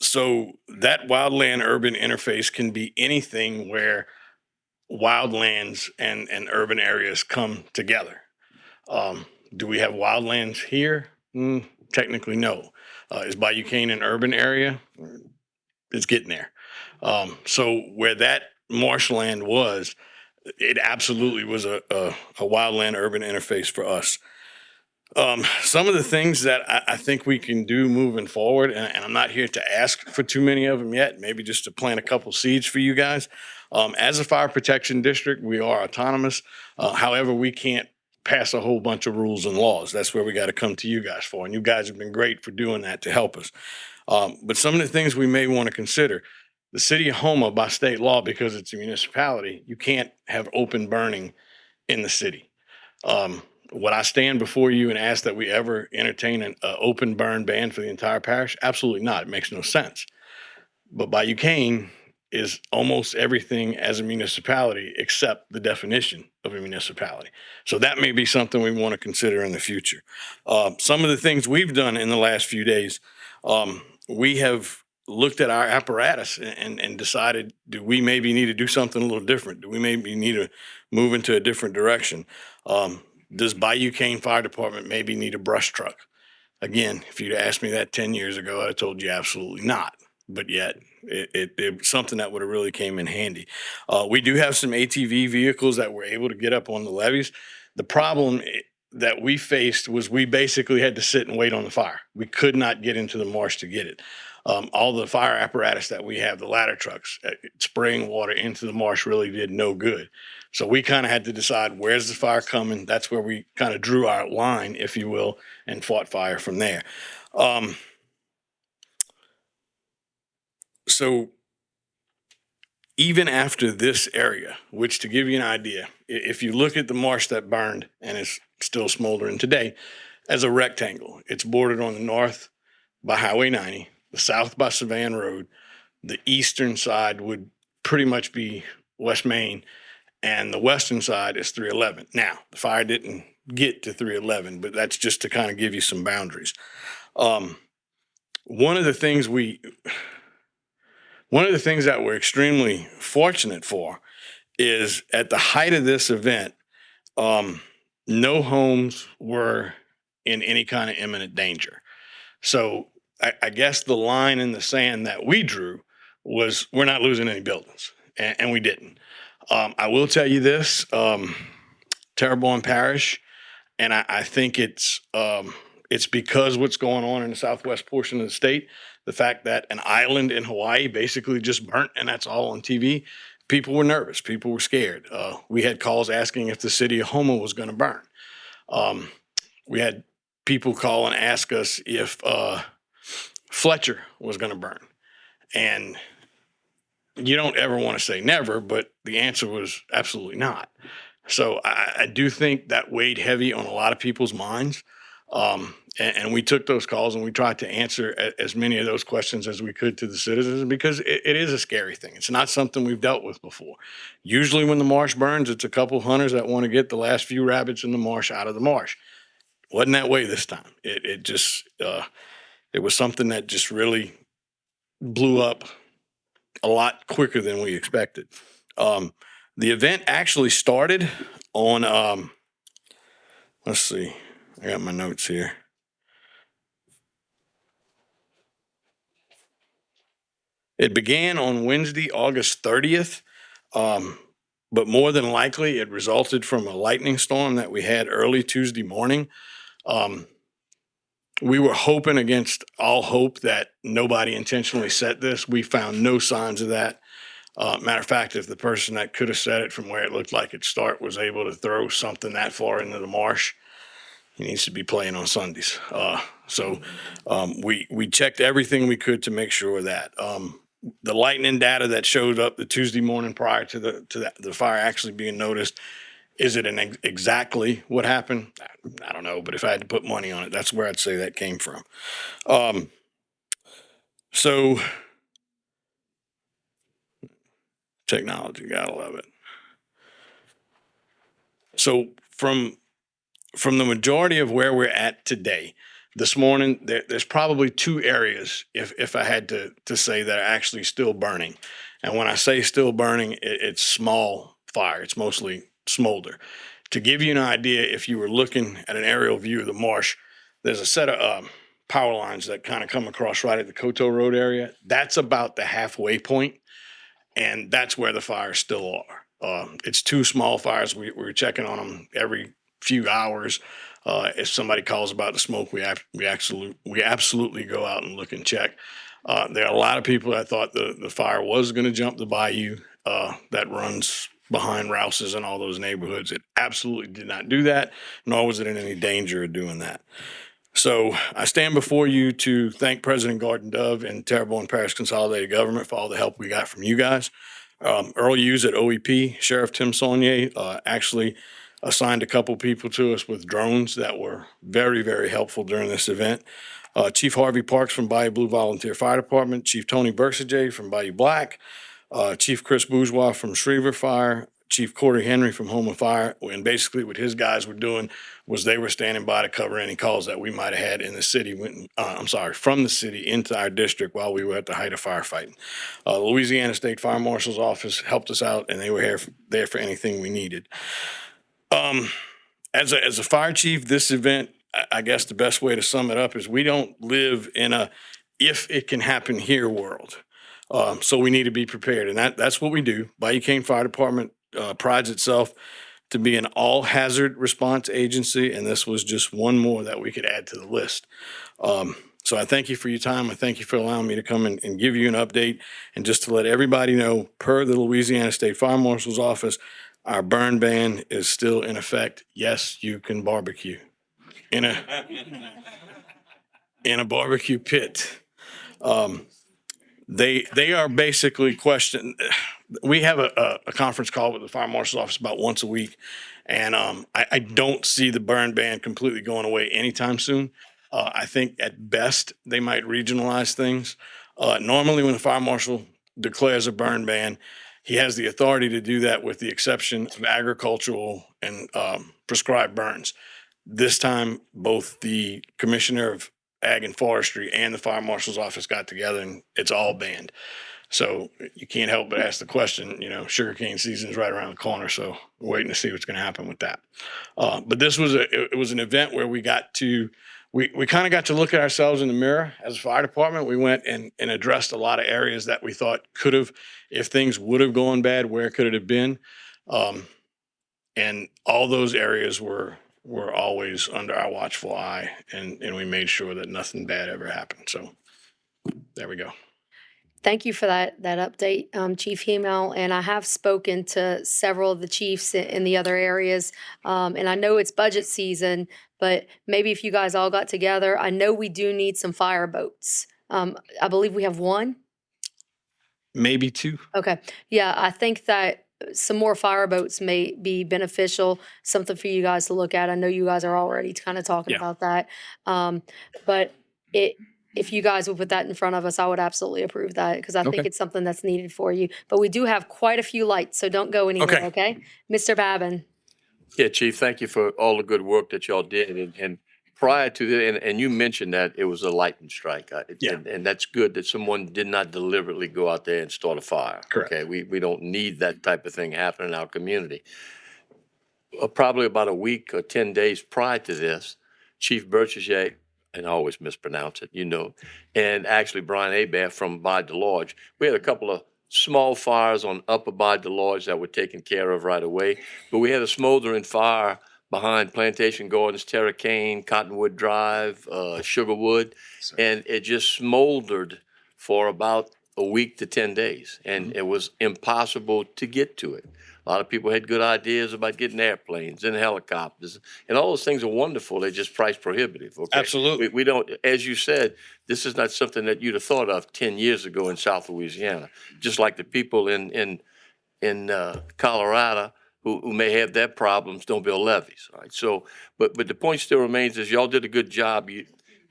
So that wildland urban interface can be anything where wildlands and urban areas come together. Do we have wildlands here? Technically, no. Is Bayou Cane an urban area? It's getting there. So where that marshland was, it absolutely was a wildland urban interface for us. Some of the things that I think we can do moving forward, and I'm not here to ask for too many of them yet, maybe just to plant a couple seeds for you guys. As a fire protection district, we are autonomous. However, we can't pass a whole bunch of rules and laws. That's where we got to come to you guys for. And you guys have been great for doing that to help us. But some of the things we may want to consider, the city of Houma, by state law, because it's a municipality, you can't have open burning in the city. Would I stand before you and ask that we ever entertain an open burn ban for the entire parish? Absolutely not. It makes no sense. But Bayou Cane is almost everything as a municipality except the definition of a municipality. So that may be something we want to consider in the future. Some of the things we've done in the last few days, we have looked at our apparatus and decided, do we maybe need to do something a little different? Do we maybe need to move into a different direction? Does Bayou Cane Fire Department maybe need a brush truck? Again, if you'd asked me that 10 years ago, I'd have told you absolutely not. But yet, it something that would have really came in handy. We do have some ATV vehicles that were able to get up on the levees. The problem that we faced was we basically had to sit and wait on the fire. We could not get into the marsh to get it. All the fire apparatus that we have, the ladder trucks, spraying water into the marsh really did no good. So we kind of had to decide, where's the fire coming? That's where we kind of drew our line, if you will, and fought fire from there. So even after this area, which, to give you an idea, if you look at the marsh that burned and is still smoldering today as a rectangle, it's bordered on the north by Highway 90, the south by Savannah Road, the eastern side would pretty much be West Main, and the western side is 311. Now, the fire didn't get to 311, but that's just to kind of give you some boundaries. One of the things that we're extremely fortunate for is at the height of this event, no homes were in any kind of imminent danger. So I guess the line in the sand that we drew was we're not losing any buildings, and we didn't. I will tell you this, Terrebonne Parish, and I think it's because what's going on in the southwest portion of the state, the fact that an island in Hawaii basically just burnt, and that's all on TV. People were nervous. People were scared. We had calls asking if the city of Houma was going to burn. We had people call and ask us if Fletcher was going to burn. And you don't ever want to say never, but the answer was absolutely not. So I do think that weighed heavy on a lot of people's minds. And we took those calls and we tried to answer as many of those questions as we could to the citizens, because it is a scary thing. It's not something we've dealt with before. Usually when the marsh burns, it's a couple hunters that want to get the last few rabbits in the marsh out of the marsh. Wasn't that way this time. It was something that just really blew up a lot quicker than we expected. The event actually started on, let's see, I got my notes here. It began on Wednesday, August 30th, but more than likely it resulted from a lightning storm that we had early Tuesday morning. We were hoping against all hope that nobody intentionally set this. We found no signs of that. Matter of fact, if the person that could have set it from where it looked like it'd start was able to throw something that far into the marsh, he needs to be playing on Sundays. We checked everything we could to make sure of that. The lightning data that showed up the Tuesday morning prior to the fire actually being noticed, is it exactly what happened? I don't know, but if I had to put money on it, that's where I'd say that came from. Technology, gotta love it. So from the majority of where we're at today, this morning, there's probably two areas, if I had to say, that are actually still burning. And when I say still burning, it's small fire. It's mostly smolder. To give you an idea, if you were looking at an aerial view of the marsh, there's a set of power lines that kind of come across right at the Coteau Road area. That's about the halfway point, and that's where the fires still are. It's two small fires. We're checking on them every few hours. If somebody calls about the smoke, we absolutely go out and look and check. There are a lot of people that thought the fire was going to jump the bayou that runs behind Rouse's and all those neighborhoods. It absolutely did not do that, nor was it in any danger of doing that. So I stand before you to thank President Gordon Dove and Terrebonne Parish Consolidated Government for all the help we got from you guys. Earl Hughes at OEP, Sheriff Tim Saunier actually assigned a couple people to us with drones that were very, very helpful during this event. Chief Harvey Parks from Bayou Blue Volunteer Fire Department, Chief Tony Berksaje from Bayou Black, Chief Chris Bourgeois from Schriever Fire, Chief Corey Henry from Houma Fire. And basically what his guys were doing was they were standing by to cover any calls that we might have had in the city, from the city into our district while we were at the height of firefighting. Louisiana State Fire Marshal's office helped us out, and they were there for anything we needed. As a fire chief, this event, I guess the best way to sum it up is we don't live in a if it can happen here world. So we need to be prepared, and that's what we do. Bayou Cane Fire Department prides itself to be an all-hazard response agency, and this was just one more that we could add to the list. So I thank you for your time. I thank you for allowing me to come and give you an update, and just to let everybody know, per the Louisiana State Fire Marshal's office, our burn ban is still in effect. Yes, you can barbecue in a barbecue pit. They are basically questioning. We have a conference call with the fire marshal's office about once a week, and I don't see the burn ban completely going away anytime soon. I think at best they might regionalize things. Normally, when the fire marshal declares a burn ban, he has the authority to do that with the exception of agricultural and prescribed burns. This time, both the Commissioner of Ag and Forestry and the Fire Marshal's office got together, and it's all banned. So you can't help but ask the question, sugarcane season is right around the corner, so we're waiting to see what's going to happen with that. But this was it was an event where we kind of got to look at ourselves in the mirror as a fire department. We went and addressed a lot of areas that we thought could have, if things would have gone bad, where could it have been? And all those areas were always under our watchful eye, and we made sure that nothing bad ever happened. So there we go. Thank you for that update, Chief Hemel. And I have spoken to several of the chiefs in the other areas. And I know it's budget season, but maybe if you guys all got together, I know we do need some fire boats. I believe we have one. Maybe two. Okay. Yeah, I think that some more fire boats may be beneficial, something for you guys to look at. I know you guys are already kind of talking about that. But if you guys would put that in front of us, I would absolutely approve that, because I think it's something that's needed for you. But we do have quite a few lights, so don't go anywhere, okay? Mr. Babin. Yeah, Chief, thank you for all the good work that y'all did. And prior to that, and you mentioned that it was a lightning strike. Yeah. And that's good that someone did not deliberately go out there and start a fire. Correct. Okay, we don't need that type of thing happening in our community. Probably about a week or 10 days prior to this, Chief Burcheshet, and I always mispronounce it, and actually Brian Abad from Bide the Lodge, we had a couple of small fires on Upper Bide the Lodge that were taken care of right away, but we had a smoldering fire behind Plantation Gardens, Terra Cane, Cottonwood Drive, Sugarwood, and it just smoldered for about a week to 10 days, and it was impossible to get to it. A lot of people had good ideas about getting airplanes and helicopters, and all those things are wonderful. They're just price prohibitive. Okay? Absolutely. We don't, as you said, this is not something that you'd have thought of 10 years ago in South Louisiana. Just like the people in Colorado who may have their problems don't build levees. Right? So, but the point still remains is y'all did a good job.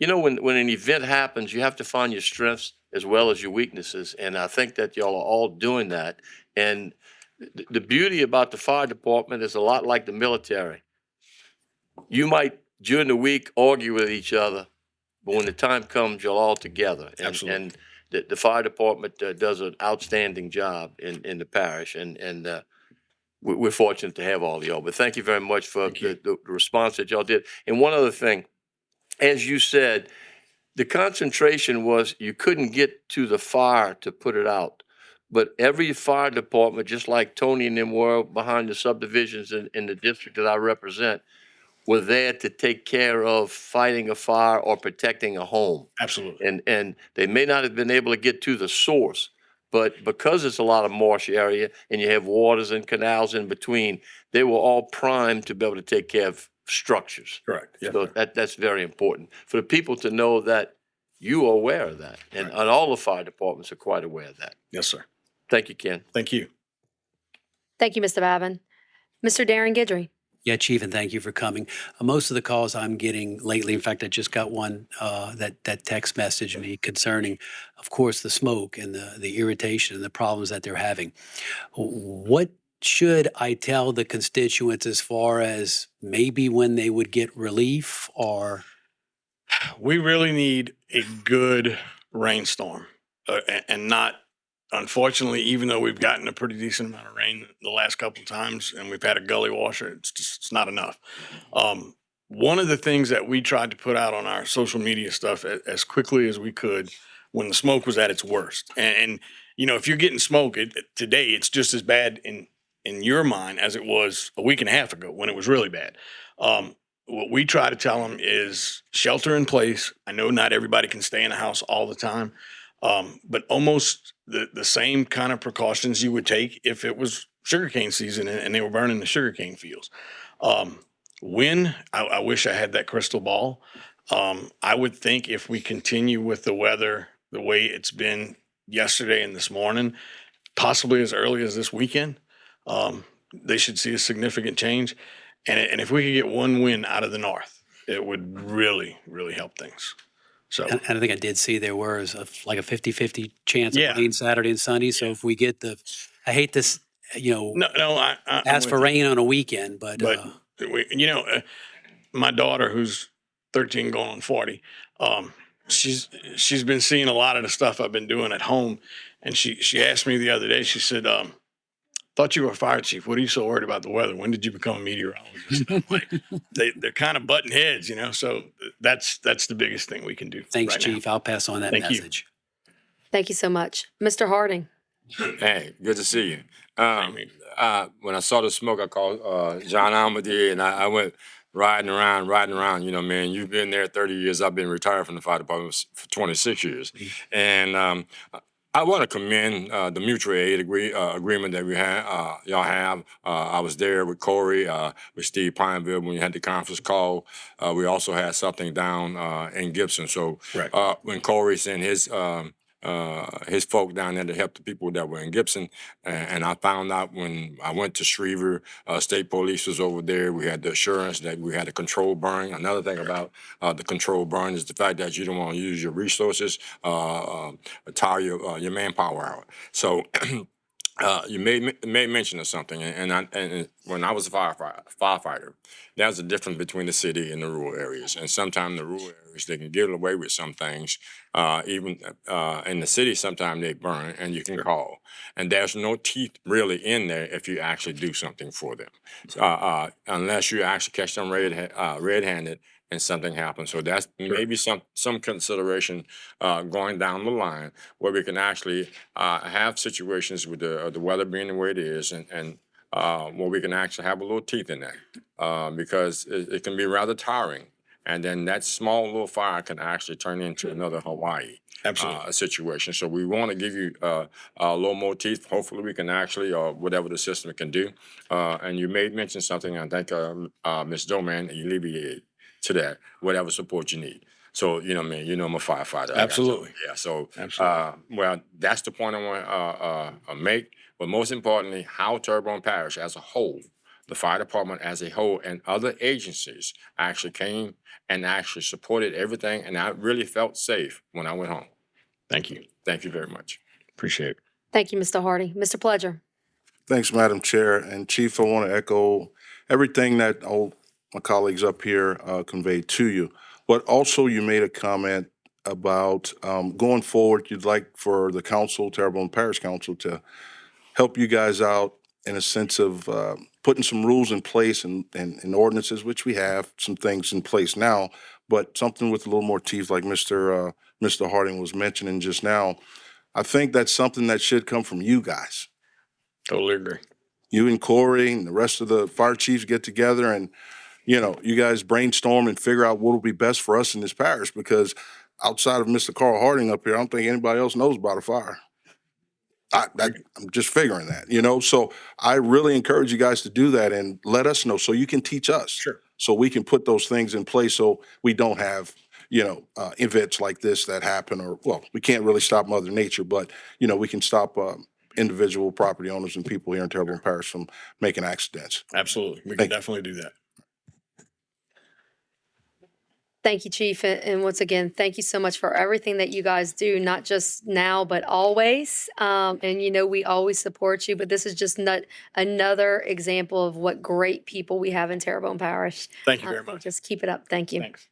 When an event happens, you have to find your strengths as well as your weaknesses, and I think that y'all are all doing that. And the beauty about the fire department is a lot like the military. You might, during the week, argue with each other, but when the time comes, you're all together. Absolutely. And the fire department does an outstanding job in the parish, and we're fortunate to have all of y'all. But thank you very much for the response that y'all did. And one other thing, as you said, the concentration was you couldn't get to the fire to put it out. But every fire department, just like Tony and them were behind the subdivisions in the district that I represent, were there to take care of fighting a fire or protecting a home. Absolutely. And they may not have been able to get to the source, but because it's a lot of marsh area and you have waters and canals in between, they were all primed to be able to take care of structures. Correct. Yes, So sir. that's very important for the people to know that you are aware of that. And all the fire departments are quite aware of that. Yes, sir. Thank you, Ken. Thank you. Thank you, Mr. Babin. Mr. Darren Guidry. Yeah, Chief, and thank you for coming. Most of the calls I'm getting lately, in fact, I just got one that text messaged me concerning, of course, the smoke and the irritation and the problems that they're having. What should I tell the constituents as far as maybe when they would get relief or? We really need a good rainstorm and not, unfortunately, even though we've gotten a pretty decent amount of rain the last couple of times and we've had a gully washer, it's not enough. One of the things that we tried to put out on our social media stuff as quickly as we could when the smoke was at its worst. And if you're getting smoke today, it's just as bad in your mind as it was a week and a half ago when it was really bad. What we try to tell them is shelter in place. I know not everybody can stay in the house all the time, but almost the same kind of precautions you would take if it was sugarcane season and they were burning the sugarcane fields. I wish I had that crystal ball. I would think if we continue with the weather the way it's been yesterday and this morning, possibly as early as this weekend, they should see a significant change. And if we could get one win out of the north, it would really, really help things. So, And I think I did see there was like a 50-50 chance Yeah. of rain Saturday and Sunday. So if we get I hate this, I ask for rain on a weekend, but my daughter, who's 13 going on 40, she's been seeing a lot of the stuff I've been doing at home. And she asked me the other day, she said, thought you were a fire chief. What are you so worried about the weather? When did you become a meteorologist? And I'm like, they're kind of butting heads, So that's the biggest thing we can do. Thanks, right Chief. now. I'll pass on that Thank you. message. Thank you so much. Mr. Harding. Hey, good to see you. When I saw the smoke, I called John Almady, and I went riding around. Man, you've been there 30 years. I've been retired from the fire department for 26 years. And I want to commend the mutual aid agreement that y'all have. I was there with Corey, with Steve Pineville when we had the conference call. We also had something down in Gibson. So when Corey sent his folk down there to help the people that were in Gibson. And I found out when I went to Schriever, state police was over there. We had the assurance that we had a controlled burn. Another thing about the controlled burn is the fact that you don't want to use your resources, tire your manpower out. So You made mention of something, and when I was a firefighter, there's a difference between the city and the rural areas. And sometimes the rural areas they can get away with some things. Even in the city, sometimes they burn, and you can call. And there's no teeth really in there if you actually do something for them, unless you actually catch them red-handed and something happens. So that's maybe some consideration going down the line where we can actually have situations with the weather being the way it is, and where we can actually have a little teeth in that, because it can be rather tiring. And then that small little fire can actually turn into another Hawaii situation. So we want to give you a little more teeth. Hopefully we can actually, whatever the system can do. And you made mention something, I think Ms. Doman alleviated to that, whatever support you need. So, you know, man, you know, I'm a firefighter. Absolutely. Yeah. So, Absolutely. well, that's the point I want to make. But most importantly, how Terrebonne Parish as a whole, the fire department as a whole, and other agencies actually came and actually supported everything. And I really felt safe when I went home. Thank you. Thank you very much. Appreciate it. Thank you, Mr. Hardy. Mr. Pledger. Thanks, Madam Chair. And Chief, I want to echo everything that all my colleagues up here conveyed to you. But also you made a comment about going forward, you'd like for the council, Terrebonne Parish Council, to help you guys out in a sense of putting some rules in place and ordinances, which we have some things in place now, but something with a little more teeth like Mr. Harding was mentioning just now. I think that's something that should come from you guys. Totally agree. You and Corey and the rest of the fire chiefs get together and, you know, you guys brainstorm and figure out what will be best for us in this parish, because outside of Mr. Carl Harding up here, I don't think anybody else knows about a fire. I'm just figuring that, you know, so I really encourage you guys to do that and let us know so you can teach us. Sure. So we can put those things in place so we don't have, you know, events like this that happen, or, well, we can't really stop Mother Nature, but, you know, we can stop individual property owners and people here in Terrebonne Parish from making accidents. Absolutely. We can definitely do that. Thank you, Chief. And once again, thank you so much for everything that you guys do, not just now, but always. And, you know, we always support you, but this is just not another example of what great people we have in Terrebonne Parish. Thank you very much. Just keep it up. Thank you. Thanks.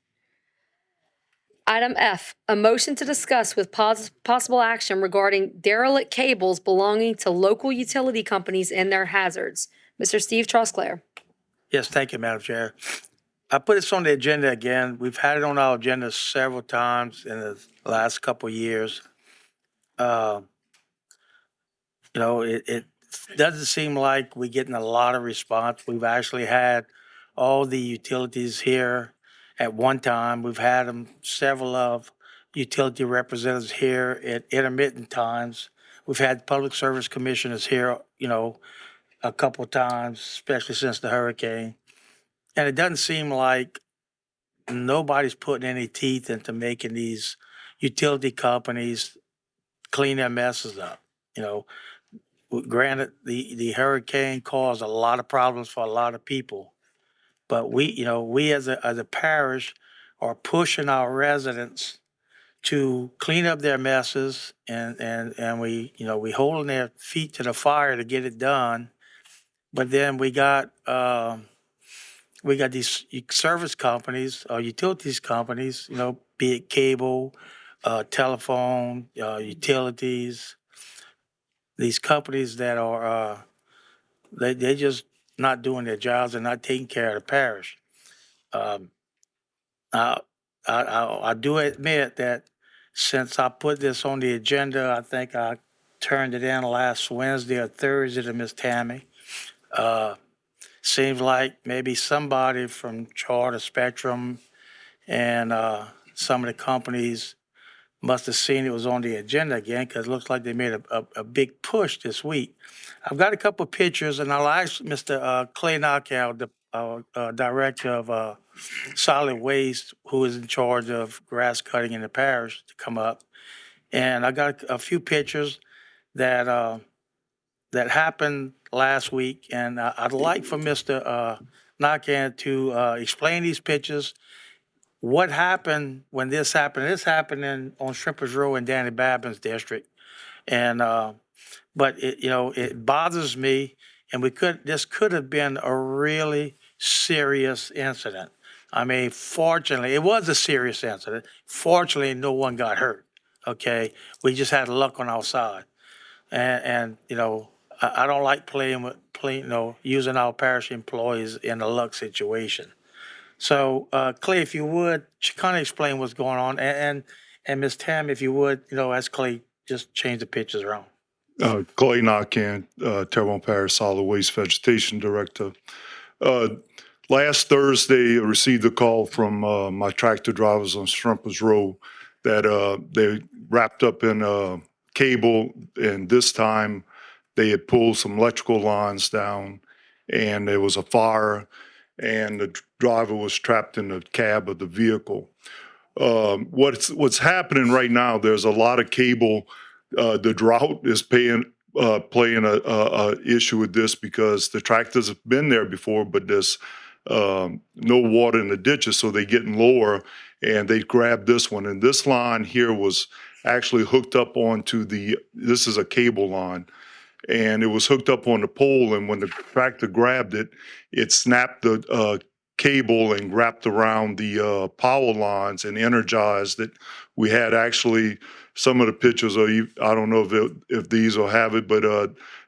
Item F, a motion to discuss with possible action regarding derelict cables belonging to local utility companies and their hazards. Mr. Steve Trosclair. Yes, thank you, Madam Chair. I put this on the agenda again. We've had it on our agenda several times in the last couple of years. You know, it doesn't seem like we're getting a lot of response. We've actually had all the utilities here at one time. We've had several of utility representatives here at intermittent times. We've had public service commissioners here, you know, a couple of times, especially since the hurricane. And it doesn't seem like nobody's putting any teeth into making these utility companies clean their messes up. You know, granted, the hurricane caused a lot of problems for a lot of people, but we as a parish are pushing our residents to clean up their messes, and we holding their feet to the fire to get it done. But then we got these service companies or utilities companies, you know, be it cable, telephone, utilities. These companies that are they're just not doing their jobs and not taking care of the parish. I do admit that since I put this on the agenda, I think I turned it in last Wednesday or Thursday to Miss Tammy. Seems like maybe somebody from Charter Spectrum and some of the companies must have seen it was on the agenda again, because it looks like they made a big push this week. I've got a couple of pictures, and I'll ask Mr. Clay Knockout, the director of solid waste, who is in charge of grass cutting in the parish, to come up. And I got a few pictures that happened last week, and I'd like for Mr. Knockout to explain these pictures. What happened when this happened? This happened on Shrimpers Row in Danny Babin's district. And But it bothers me, and this could have been a really serious incident. I mean, fortunately, it was a serious incident. Fortunately, no one got hurt. Okay, we just had luck on our side, and I don't like using our parish employees in a luck situation. So, Clay, if you would, kind of explain what's going on, and Ms. Tam, if you would, as Clay, just change the pictures around. Clay Narcan, Terrebonne Parish Solid Waste Vegetation Director. Last Thursday, I received a call from my tractor drivers on Strumpers Road that they wrapped up in cable, and this time they had pulled some electrical lines down, and there was a fire, and the driver was trapped in the cab of the vehicle. What's happening right now? There's a lot of cable. The drought is playing a issue with this because the tractors have been there before, but there's no water in the ditches, so they're getting lower, and they grabbed this one. And this line here was actually hooked up onto this is a cable line, and it was hooked up on the pole. And when the tractor grabbed it, it snapped the cable and wrapped around the power lines and energized it. We had actually some of the pictures. I don't know if these will have it, but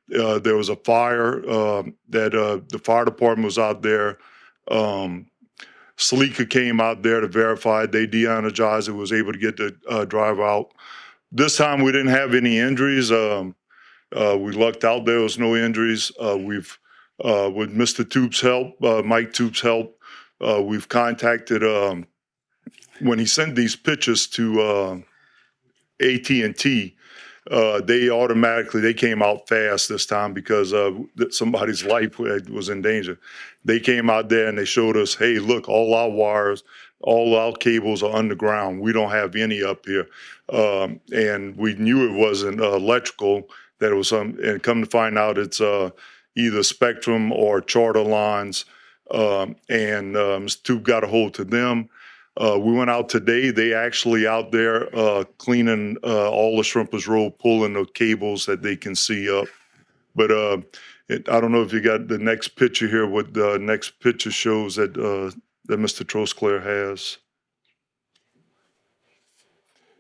there was a fire that the fire department was out there. Sleeka came out there to verify. They de-energized it, was able to get the driver out. This time we didn't have any injuries. We lucked out. There was no injuries. With Mr. Toop's help, Mike Toop's help, we've contacted, when he sent these pictures to AT&T, they came out fast this time because somebody's life was in danger. They came out there and they showed us, hey, look, all our wires, all our cables are underground. We don't have any up here. And we knew it wasn't electrical, that it was and come to find out it's either Spectrum or Charter lines. And Mr. Toop got a hold to them. We went out today. They actually out there cleaning all the Shrimpers Road, pulling the cables that they can see up. But I don't know if you got the next picture here. What the next picture shows that Mr. Trosclair has.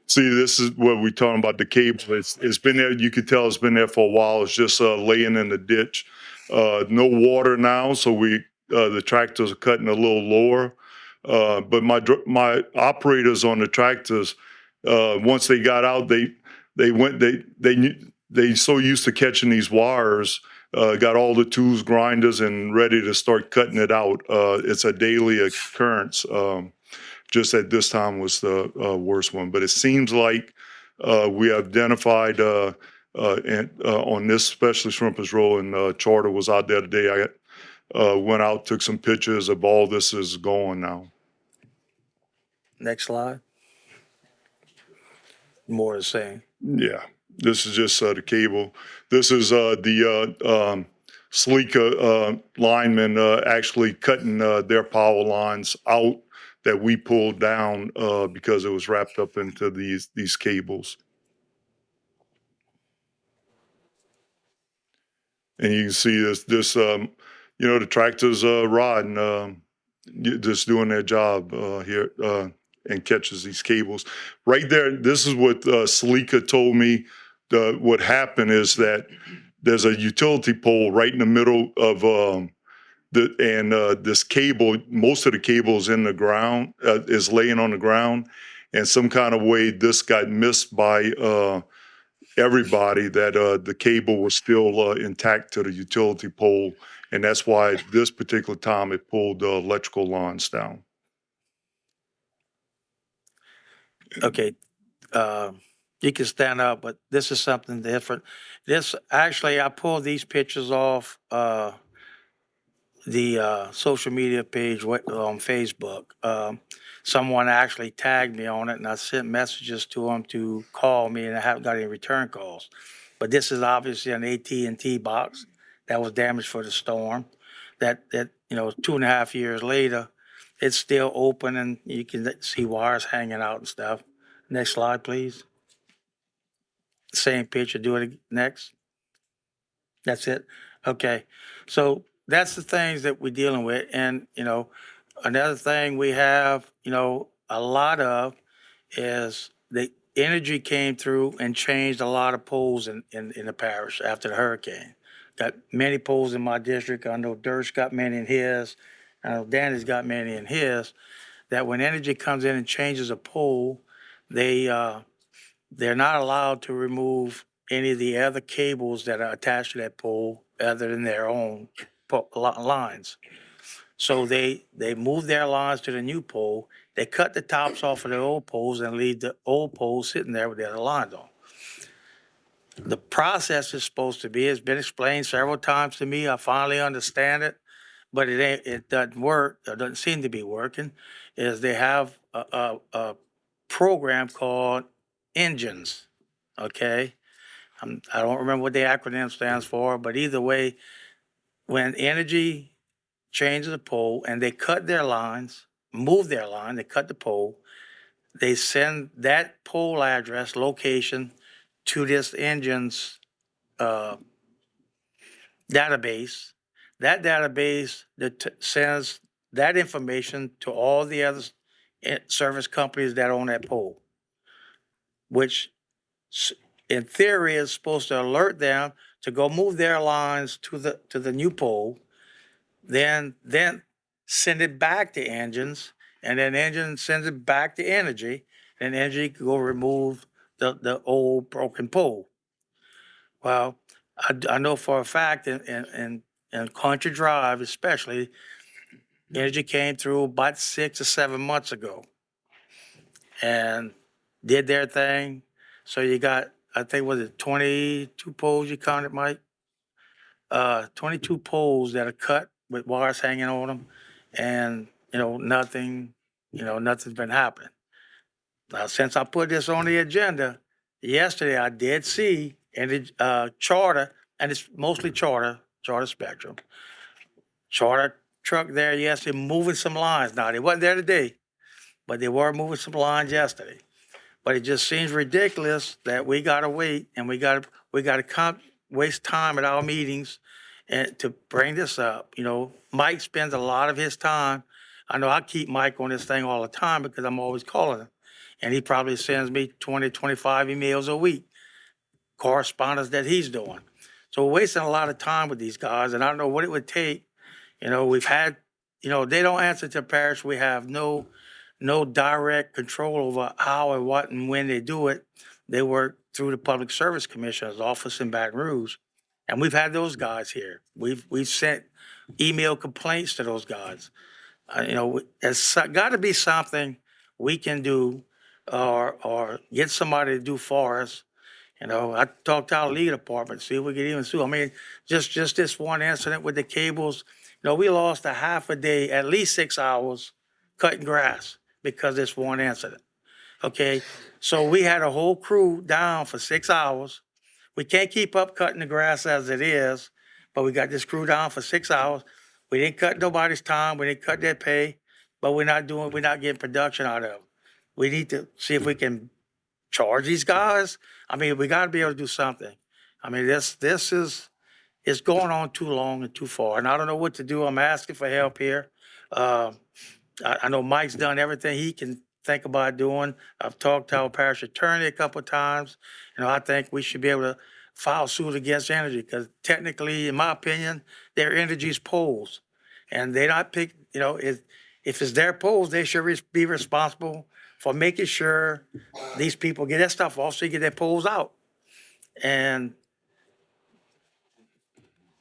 See, this is what we're talking about, the cable. It's been there. You could tell it's been there for a while. It's just laying in the ditch. No water now, so the tractors are cutting a little lower. But my operators on the tractors, once they got out, they so used to catching these wires, got all the tools, grinders, and ready to start cutting it out. It's a daily occurrence. Just at this time was the worst one. But it seems like we identified on this, especially Shrimpers Row, and Charter was out there today. I went out, took some pictures of all this is going now. Next slide. More the same. Yeah, this is just the cable. This is the Sleeka linemen actually cutting their power lines out that we pulled down because it was wrapped up into these cables. And you can see this the tractors riding, just doing their job here and catches these cables. Right there, this is what Sleeka told me. What happened is that there's a utility pole right in the middle of this cable, most of the cables in the ground, is laying on the ground. And some kind of way this got missed by everybody, that the cable was still intact to the utility pole. And that's why this particular time it pulled the electrical lines down. Okay. You can stand up, but this is something different. I pulled these pictures off the social media page on Facebook. Someone actually tagged me on it, and I sent messages to them to call me, and I haven't got any return calls. But this is obviously an AT&T box that was damaged for the storm. That 2.5 years later, it's still open, and you can see wires hanging out and stuff. Next slide, please. Same picture. Do it next. That's it? Okay. So that's the things that we're dealing with. And, another thing we have, a lot of is the energy came through and changed a lot of poles in the parish after the hurricane. Got many poles in my district. I know Dirk's got many in his. I know Danny's got many in his. That when energy comes in and changes a pole, they're not allowed to remove any of the other cables that are attached to that pole other than their own lines. So they move their lines to the new pole. They cut the tops off of the old poles and leave the old poles sitting there with the other lines on. The process is supposed to be, it's been explained several times to me. I finally understand it, but it doesn't work. It doesn't seem to be working. Is they have a program called engines. Okay, I don't remember what the acronym stands for, but either way, when energy changes the pole and they cut their lines, move their line, they cut the pole, they send that pole address, location to this engine's database. That database sends that information to all the other service companies that own that pole, which in theory is supposed to alert them to go move their lines to the new pole, then send it back to engines, and then engine sends it back to energy, and energy can go remove the old broken pole. Well, I know for a fact in Country Drive especially, energy came through about 6 or 7 months ago and did their thing. So you got, I think, was it 22 poles you counted, Mike? 22 poles that are cut with wires hanging on them, and nothing's been happening. Now, since I put this on the agenda, yesterday I did see in the charter, and it's mostly charter spectrum. Charter truck there yesterday moving some lines. Now, they wasn't there today, but they were moving some lines yesterday. But it just seems ridiculous that we gotta wait and we gotta waste time at our meetings and to bring this up. Mike spends a lot of his time. I know I keep Mike on this thing all the time because I'm always calling him. And he probably sends me 20, 25 emails a week, correspondence that he's doing. So we're wasting a lot of time with these guys, and I don't know what it would take. We've had, they don't answer to parish. We have no direct control over how and what and when they do it. They work through the Public Service Commissioner's office in Baton Rouge. And we've had those guys here. We've sent email complaints to those guys. It's got to be something we can do or get somebody to do for us. I talked to our lead department, see if we could even sue. I mean, just this one incident with the cables, we lost a half a day, at least 6 hours cutting grass because of this one incident. Okay, so we had a whole crew down for 6 hours. We can't keep up cutting the grass as it is, but we got this crew down for 6 hours. We didn't cut nobody's time, we didn't cut their pay, but we're not getting production out of them. We need to see if we can charge these guys. I mean, we got to be able to do something. I mean, this is it's going on too long and too far, and I don't know what to do. I'm asking for help here. I know Mike's done everything he can think about doing. I've talked to our parish attorney a couple of times. I think we should be able to file suit against energy because technically, in my opinion, their energy's poles, and they not pick. If it's their poles, they should be responsible for making sure these people get that stuff off so you get their poles out. And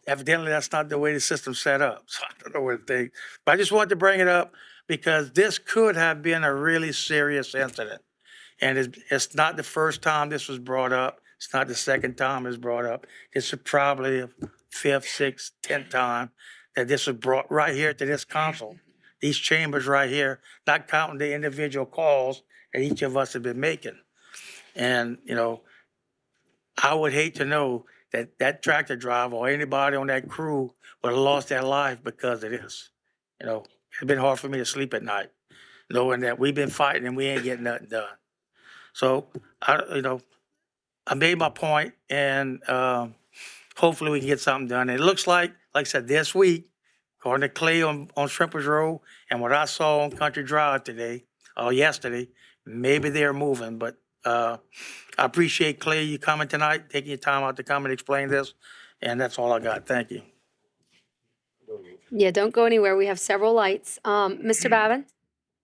evidently, that's not the way the system's set up. So I don't know what to think. But I just wanted to bring it up because this could have been a really serious incident. And it's not the first time this was brought up. It's not the second time it's brought up. This is probably the 5th, 6th, 10th time that this was brought right here to this council. These chambers right here, not counting the individual calls that each of us have been making. And, I would hate to know that tractor driver or anybody on that crew would have lost their life because of this. It's been hard for me to sleep at night, knowing that we've been fighting and we ain't getting nothing done. So, I made my point, and hopefully we can get something done. And it looks like I said, this week, according to Clay on Shrimpers Road and what I saw on Country Drive today, or yesterday, maybe they're moving, but, I appreciate Clay, you coming tonight, taking your time out to come and explain this. And that's all I got. Thank you. Yeah, don't go anywhere. We have several lights. Mr. Babin?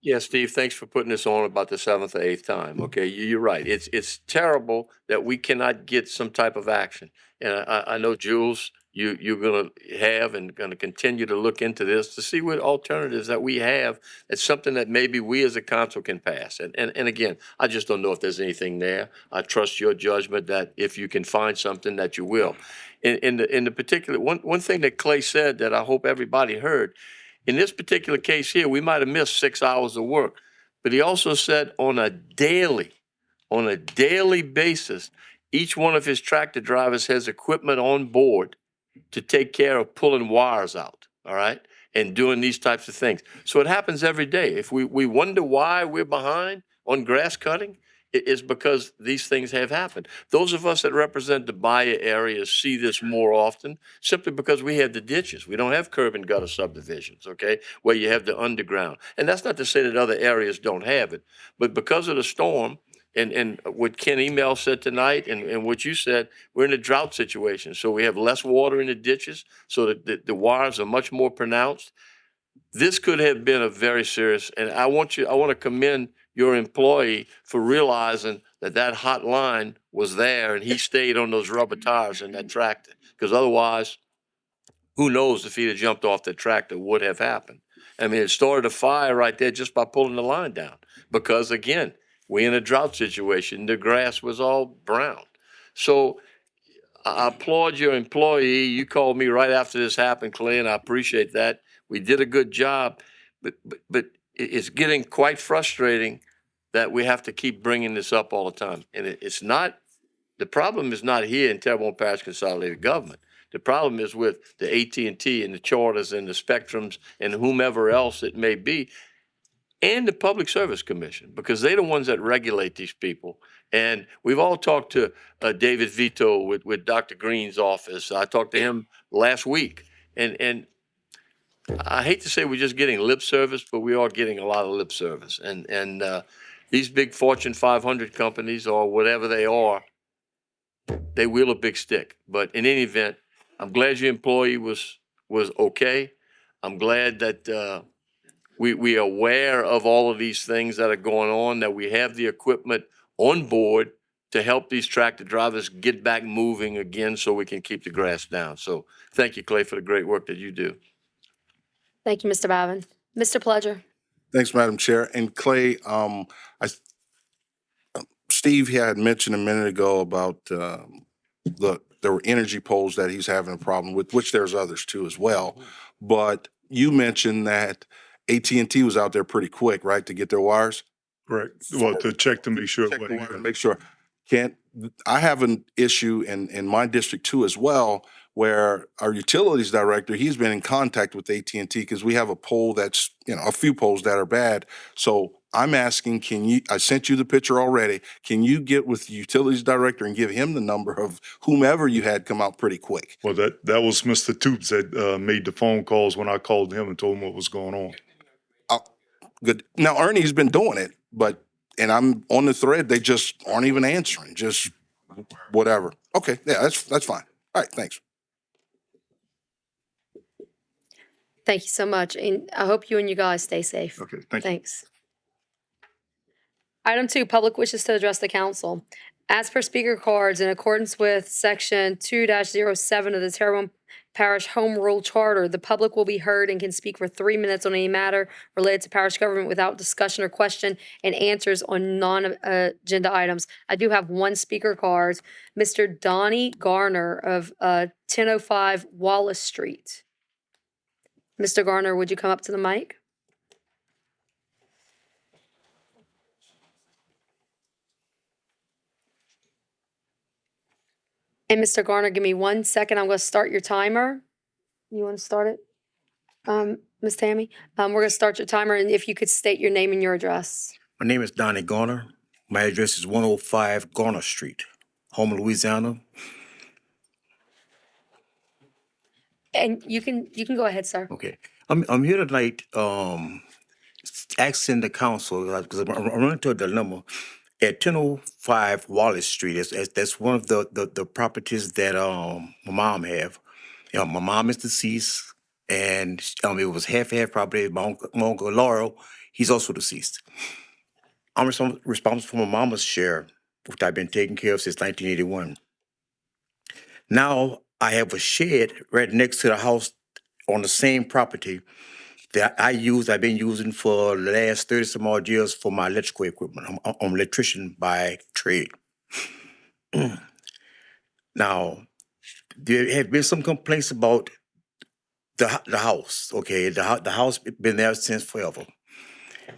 Yeah, Steve, thanks for putting this on about the seventh or eighth time. Okay, you're right. It's terrible that we cannot get some type of action. And I know, Jules, you're gonna have and gonna continue to look into this to see what alternatives that we have. It's something that maybe we as a council can pass. And again, I just don't know if there's anything there. I trust your judgment that if you can find something that you will. In the particular, one thing that Clay said that I hope everybody heard, in this particular case here, we might have missed 6 hours of work, but he also said on a daily basis, each one of his tractor drivers has equipment on board to take care of pulling wires out, all right, and doing these types of things. So it happens every day. If we wonder why we're behind on grass cutting, it is because these things have happened. Those of us that represent the Bayer areas see this more often simply because we have the ditches. We don't have curb and gutter subdivisions, okay, where you have the underground. And that's not to say that other areas don't have it, but because of the storm and what Ken Email said tonight and what you said, we're in a drought situation. So we have less water in the ditches, so that the wires are much more pronounced. This could have been a very serious, and I want to commend your employee for realizing that that hot line was there and he stayed on those rubber tires in that tractor. Because otherwise, who knows if he'd have jumped off the tractor, would have happened. I mean, it started a fire right there just by pulling the line down. Because again, we're in a drought situation. The grass was all brown. So I applaud your employee. You called me right after this happened, Clay, and I appreciate that. We did a good job, but it's getting quite frustrating that we have to keep bringing this up all the time. And it's not, the problem is not here in Terrebonne Parish Consolidated Government. The problem is with the AT&T and the Charters and the Spectrums and whomever else it may be, and the Public Service Commission, because they're the ones that regulate these people. And we've all talked to David Vito with Dr. Green's office. I talked to him last week. And I hate to say we're just getting lip service, but we are getting a lot of lip service. And these big Fortune 500 companies or whatever they are, they wheel a big stick. But in any event, I'm glad your employee was okay. I'm glad that we are aware of all of these things that are going on, that we have the equipment on board to help these tractor drivers get back moving again so we can keep the grass down. So thank you, Clay, for the great work that you do. Thank you, Mr. Babin. Mr. Pledger? Thanks, Madam Chair. And Clay, Steve had mentioned a minute ago about there were energy poles that he's having a problem with, which there's others too as well. But you mentioned that AT&T was out there pretty quick, right, to get their wires? Correct. Well, to check to make sure. Check the wires, make sure. I have an issue in my district too as well, where our utilities director, he's been in contact with AT&T because we have a pole that's, a few poles that are bad. So I'm asking, I sent you the picture already. Can you get with the utilities director and give him the number of whomever you had come out pretty quick? Well, that was Mr. Toops that made the phone calls when I called him and told him what was going on. Good. Now, Ernie's been doing it, and I'm on the thread, they just aren't even answering, just whatever. Okay, yeah, that's fine. All right, thanks. Thank you so much. And I hope you and you guys stay safe. Okay, thank you. Thanks. Item 2, public wishes to address the council. As per speaker cards, in accordance with section 2-07 of the Terrebonne Parish Home Rule Charter, the public will be heard and can speak for 3 minutes on any matter related to parish government without discussion or question and answers on non-agenda items. I do have one speaker card, Mr. Donnie Garner of 1005 Wallace Street. Mr. Garner, would you come up to the mic? And Mr. Garner, give me 1 second. I'm going to start your timer. You want to start it, Ms. Tammy? We're going to start your timer, and if you could state your name and your address. My name is Donnie Garner. My address is 105 Garner Street, Houma, Louisiana. And you can go ahead, sir. Okay. I'm here tonight, asking the council, because I'm running to a dilemma. At 1005 Wallace Street, that's one of the properties that, my mom have. You know, my mom is deceased, and, it was half property. My uncle Laurel, he's also deceased. I'm responsible for my mama's share, which I've been taking care of since 1981. Now I have a shed right next to the house on the same property that I've been using for the last 30 some odd years for my electrical equipment. I'm an electrician by trade. Now, there have been some complaints about the house, okay? The house been there since forever.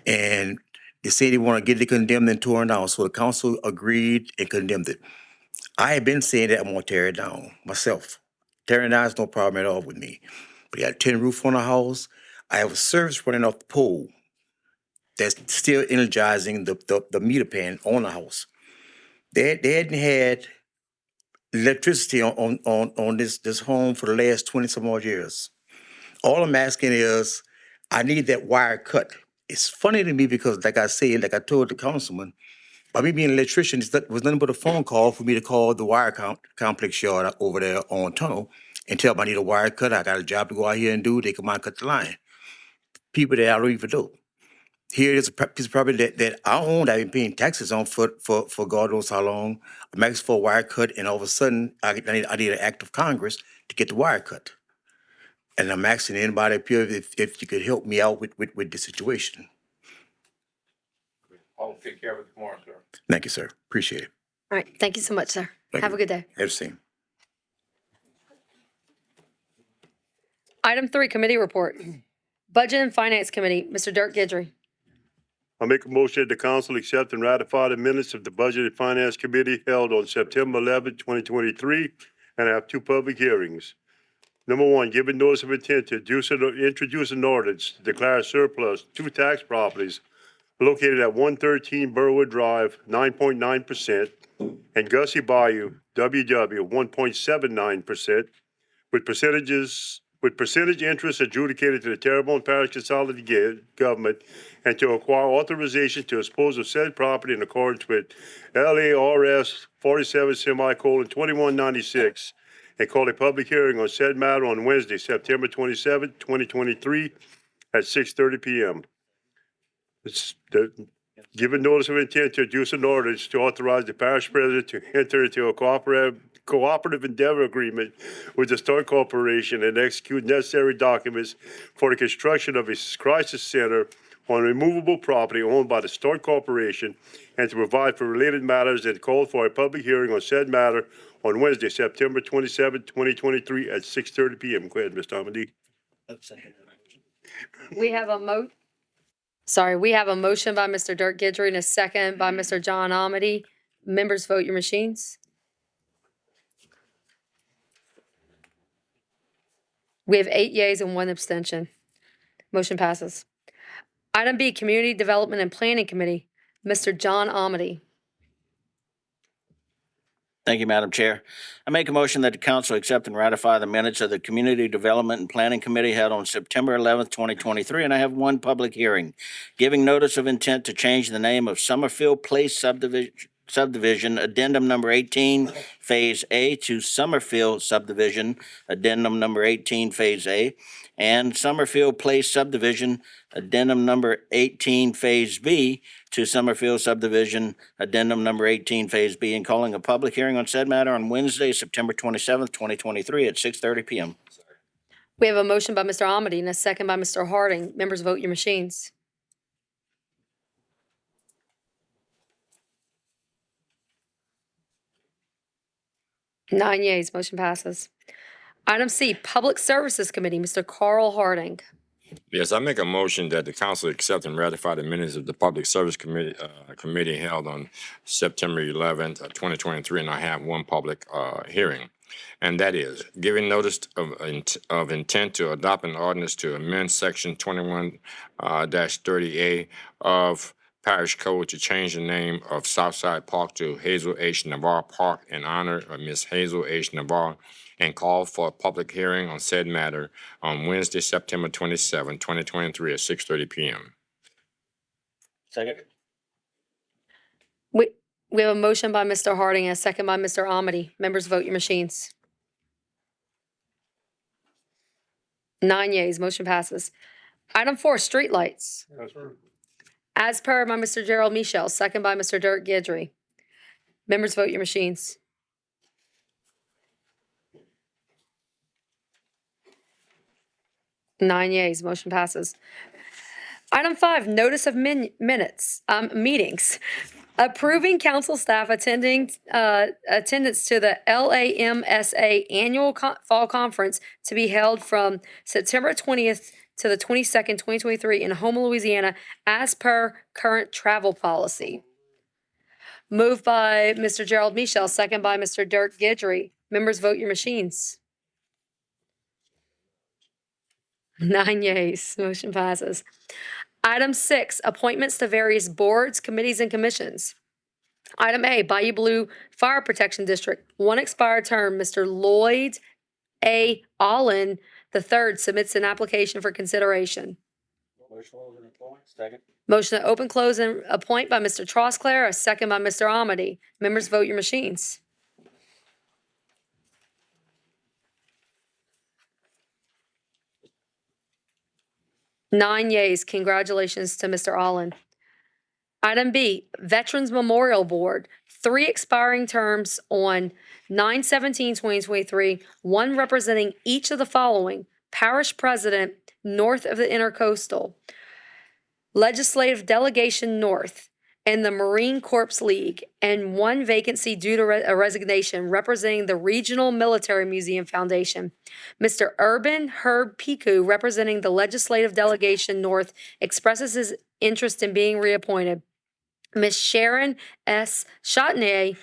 And they say they want to get it condemned and torn down, so the council agreed and condemned it. I have been saying that I'm gonna tear it down myself. Tearing down is no problem at all with me. But I got a tin roof on the house. I have a service running off the pole that's still energizing the meter pan on the house. They hadn't had electricity on this home for the last 20 some odd years. All I'm asking is, I need that wire cut. It's funny to me because, like I said, like I told the councilman, by me being an electrician, it was nothing but a phone call for me to call the wire complex yard over there on Tunnel and tell them I need a wire cut. I got a job to go out here and do. They come out and cut the line. People that I don't even know. Here it is a piece of property that I owned. I've been paying taxes on for God knows how long. I'm asking for a wire cut, and all of a sudden, I need an act of Congress to get the wire cut. And I'm asking anybody up here if you could help me out with the situation. I'll take care of it tomorrow, sir. Thank you, sir. Appreciate it. All right. Thank you so much, sir. Thank Have you. a good day. Have the same. Item 3, committee report. Budget and Finance Committee, Mr. Dirk Gidry. I make a motion that the council accept and ratify the minutes of the Budget and Finance Committee held on September 11, 2023, and have 2 public hearings. Number 1, giving notice of intent to introduce an ordinance to declare surplus 2 tax properties located at 113 Burwood Drive, 9.9%, and Gussie Bayou, WW, 1.79%, with percentage interest adjudicated to the Terrebonne Parish Consolidated Government, and to acquire authorization to dispose of said property in accordance with LARS 47:2196, and call a public hearing on said matter on Wednesday, September 27, 2023, at 6:30 p.m. Given notice of intent to introduce an ordinance to authorize the parish president to enter into a cooperative endeavor agreement with the Stark Corporation and execute necessary documents for the construction of a crisis center on removable property owned by the Stark Corporation, and to provide for related matters, and call for a public hearing on said matter on Wednesday, September 27, 2023, at 6:30 p.m. Go ahead, Mr. Hamidi. We have a we have a motion by Mr. Dirk Gidry and a second by Mr. John Amity. Members, vote your machines. We have 8 yeas and 1 abstention. Motion passes. Item B, Community Development and Planning Committee, Mr. John Amity. Thank you, Madam Chair. I make a motion that the council accept and ratify the minutes of the Community Development and Planning Committee held on September 11th, 2023, and I have 1 public hearing, giving notice of intent to change the name of Summerfield Place Subdivision, Addendum Number 18, Phase A, to Summerfield Subdivision, Addendum Number 18, Phase A, and Summerfield Place Subdivision, Addendum Number 18, Phase B, to Summerfield Subdivision, Addendum Number 18, Phase B, and calling a public hearing on said matter on Wednesday, September 27th, 2023, at 6:30 p.m. We have a motion by Mr. Amity and a second by Mr. Harding. Members, vote your machines. Nine yeas, motion passes. Item C, Public Services Committee, Mr. Carl Harding. Yes, I make a motion that the council accept and ratify the minutes of the Public Service Committee held on September 11th, 2023, and I have 1 public hearing. And that is giving notice of intent to adopt an ordinance to amend Section 21-30A of Parish Code to change the name of Southside Park to Hazel H. Navarre Park in honor of Miss Hazel H. Navarre, and call for a public hearing on said matter on Wednesday, September 27, 2023 at 6:30 p.m. Second. We have a motion by Mr. Harding and a second by Mr. Amity. Members, vote your machines. 9 yeas, motion passes. Item 4, streetlights. As per by Mr. Gerald Michelle, second by Mr. Dirk Gidry. Members, vote your machines. Nine yeas, motion passes. Item 5, notice of meetings. Approving council staff attendance to the LAMSA Annual Fall Conference to be held from September 20th to the 22nd, 2023 in Houma, Louisiana, as per current travel policy. Moved by Mr. Gerald Michelle, second by Mr. Dirk Gidry. Members, vote your machines. 9 yeas, motion passes. Item 6, appointments to various boards, committees, and commissions. Item A, Bayou Blue Fire Protection District, 1 expired term, Mr. Lloyd A. Allen III submits an application for consideration. Second. Motion to open, close, and appoint by Mr. Trosclair, a second by Mr. Amity. Members, vote your machines. Nine yeas. Congratulations to Mr. Allen. Item B, Veterans Memorial Board, 3 expiring terms on 9/17/2023, 1 representing each of the following: Parish President, North of the Intercoastal, Legislative Delegation North, and the Marine Corps League, and 1 vacancy due to a resignation representing the Regional Military Museum Foundation. Mr. Urban Herb Piku, representing the Legislative Delegation North, expresses his interest in being reappointed. Ms. Sharon S. Chotney,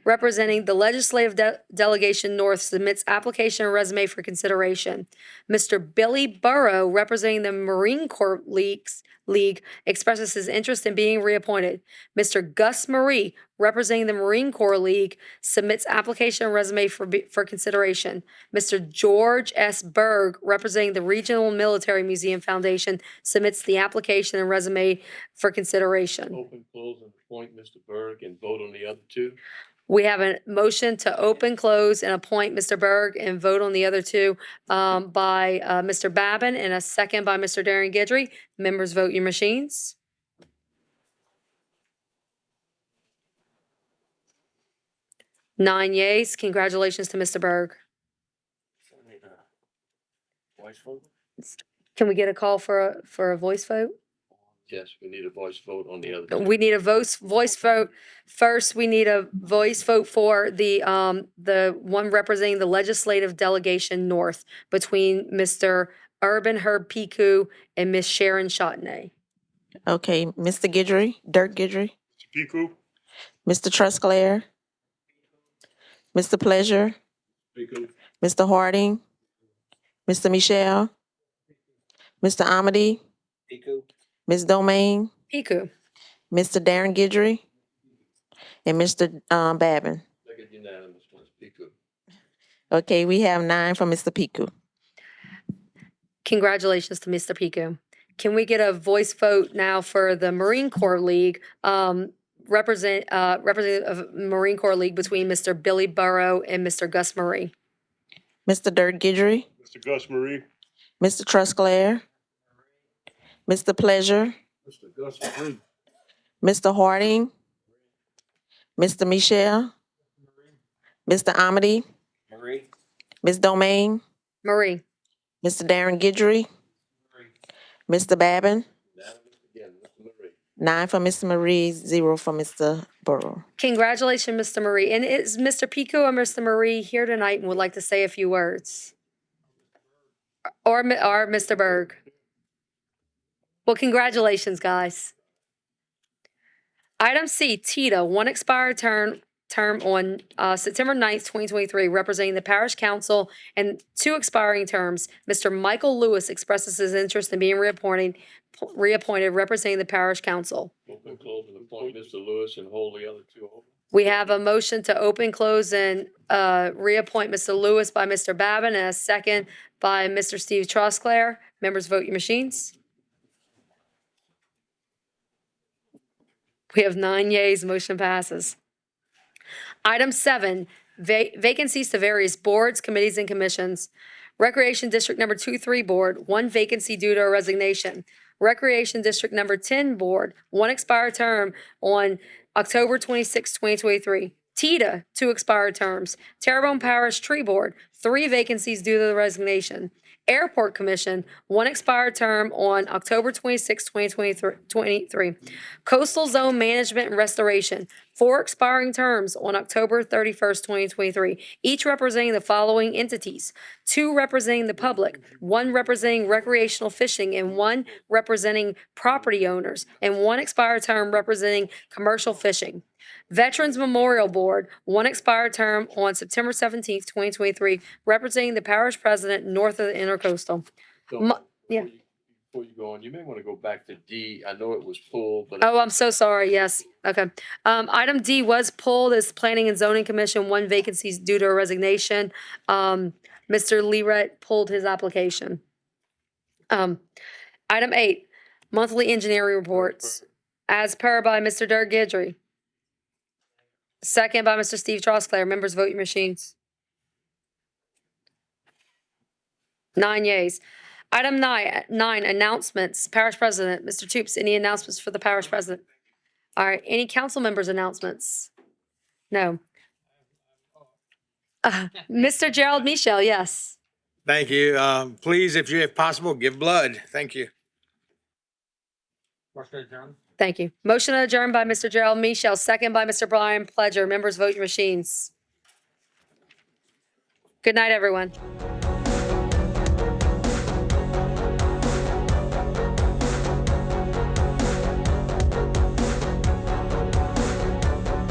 representing the Legislative Delegation North, submits application and resume for consideration. Mr. Billy Burrow, representing the Marine Corps League, expresses his interest in being reappointed. Mr. Gus Marie, representing the Marine Corps League, submits application and resume for consideration. Mr. George S. Berg, representing the Regional Military Museum Foundation, submits the application and resume for consideration. Open, close, and appoint Mr. Berg and vote on the other 2. We have a motion to open, close, and appoint Mr. Berg and vote on the other 2 by Mr. Babin, and a second by Mr. Darren Gidry. Members, vote your machines. Nine yeas. Congratulations to Mr. Berg. Voice vote? Can we get a call for a voice vote? Yes, we need a voice vote on the other 2. We need a voice vote. First, we need a voice vote for the one representing the Legislative Delegation North between Mr. Urban Herb Piku and Miss Sharon Chotney. Okay, Mr. Gidry, Dirk Gidry, Piku. Mr. Trusclair, Mr. Pleasure, Piku. Mr. Harding, Mr. Michelle, Mr. Amity, Piku. Ms. Domain, Piku. Mr. Darren Gidry, and Mr. Babin. Second unanimous, Piku. Okay, we have 9 for Mr. Piku. Congratulations to Mr. Piku. Can we get a voice vote now for the Marine Corps League, representative of Marine Corps League between Mr. Billy Burrow and Mr. Gus Marie? Mr. Dirk Gidry, Mr. Gus Marie. Mr. Trusclair, Mr. Pleasure, Mr. Gus Marie. Mr. Harding, Mr. Michelle, Mr. Amity, Marie. Ms. Domain, Marie. Mr. Darren Gidry, Mr. Babin, Unanimous again, Mr. Marie. 9 for Mr. Marie, 0 for Mr. Burrow. Congratulations, Mr. Marie. And is Mr. Piku or Mr. Marie here tonight and would like to say a few words? Or Mr. Berg? Well, congratulations, guys. Item C, Tita, 1 expired term term on September 9th, 2023, representing the Parish Council, and 2 expiring terms. Mr. Michael Lewis expresses his interest in being reappointed, representing the Parish Council. Open, close, and appoint Mr. Lewis and hold the other 2 open. We have a motion to open, close, and reappoint Mr. Lewis by Mr. Babin, and a second by Mr. Steve Trosclair. Members, vote your machines. We have 9 yeas, motion passes. Item 7, vacancies to various boards, committees, and commissions. Recreation District Number 23 Board, 1 vacancy due to a resignation. Recreation District Number 10 Board, 1 expired term on October 26, 2023. TITA, 2 expired terms. Terrebonne Parish Tree Board, 3 vacancies due to the resignation. Airport Commission, 1 expired term on October 26, 2023. Coastal Zone Management and Restoration, 4 expiring terms on October 31st, 2023, each representing the following entities: 2 representing the public, 1 representing recreational fishing, and 1 representing property owners, and 1 expired term representing commercial fishing. Veterans Memorial Board, 1 expired term on September 17th, 2023, representing the parish president north of the Intercoastal. Yeah. Before you go on, you may want to go back to D. I know it was pulled, but. Oh, I'm so sorry. Yes. Okay. Item D was pulled as Planning and Zoning Commission, 1 vacancies due to a resignation. Mr. Leeret pulled his application. Item 8, monthly engineering reports, as per by Mr. Dirk Guidry. Second by Mr. Steve Trosclair. Members, vote your machines. 9 yeas. Item 9, announcements. Parish President, Mr. Toops, any announcements for the Parish President? All right, any council members' announcements? No. Mr. Gerald Michel, yes. Thank you. Please, if you have possible, give blood. Thank you. Thank you. Motion adjourned by Mr. Gerald Michel, second by Mr. Brian Pledger. Members, vote your machines. Good night, everyone.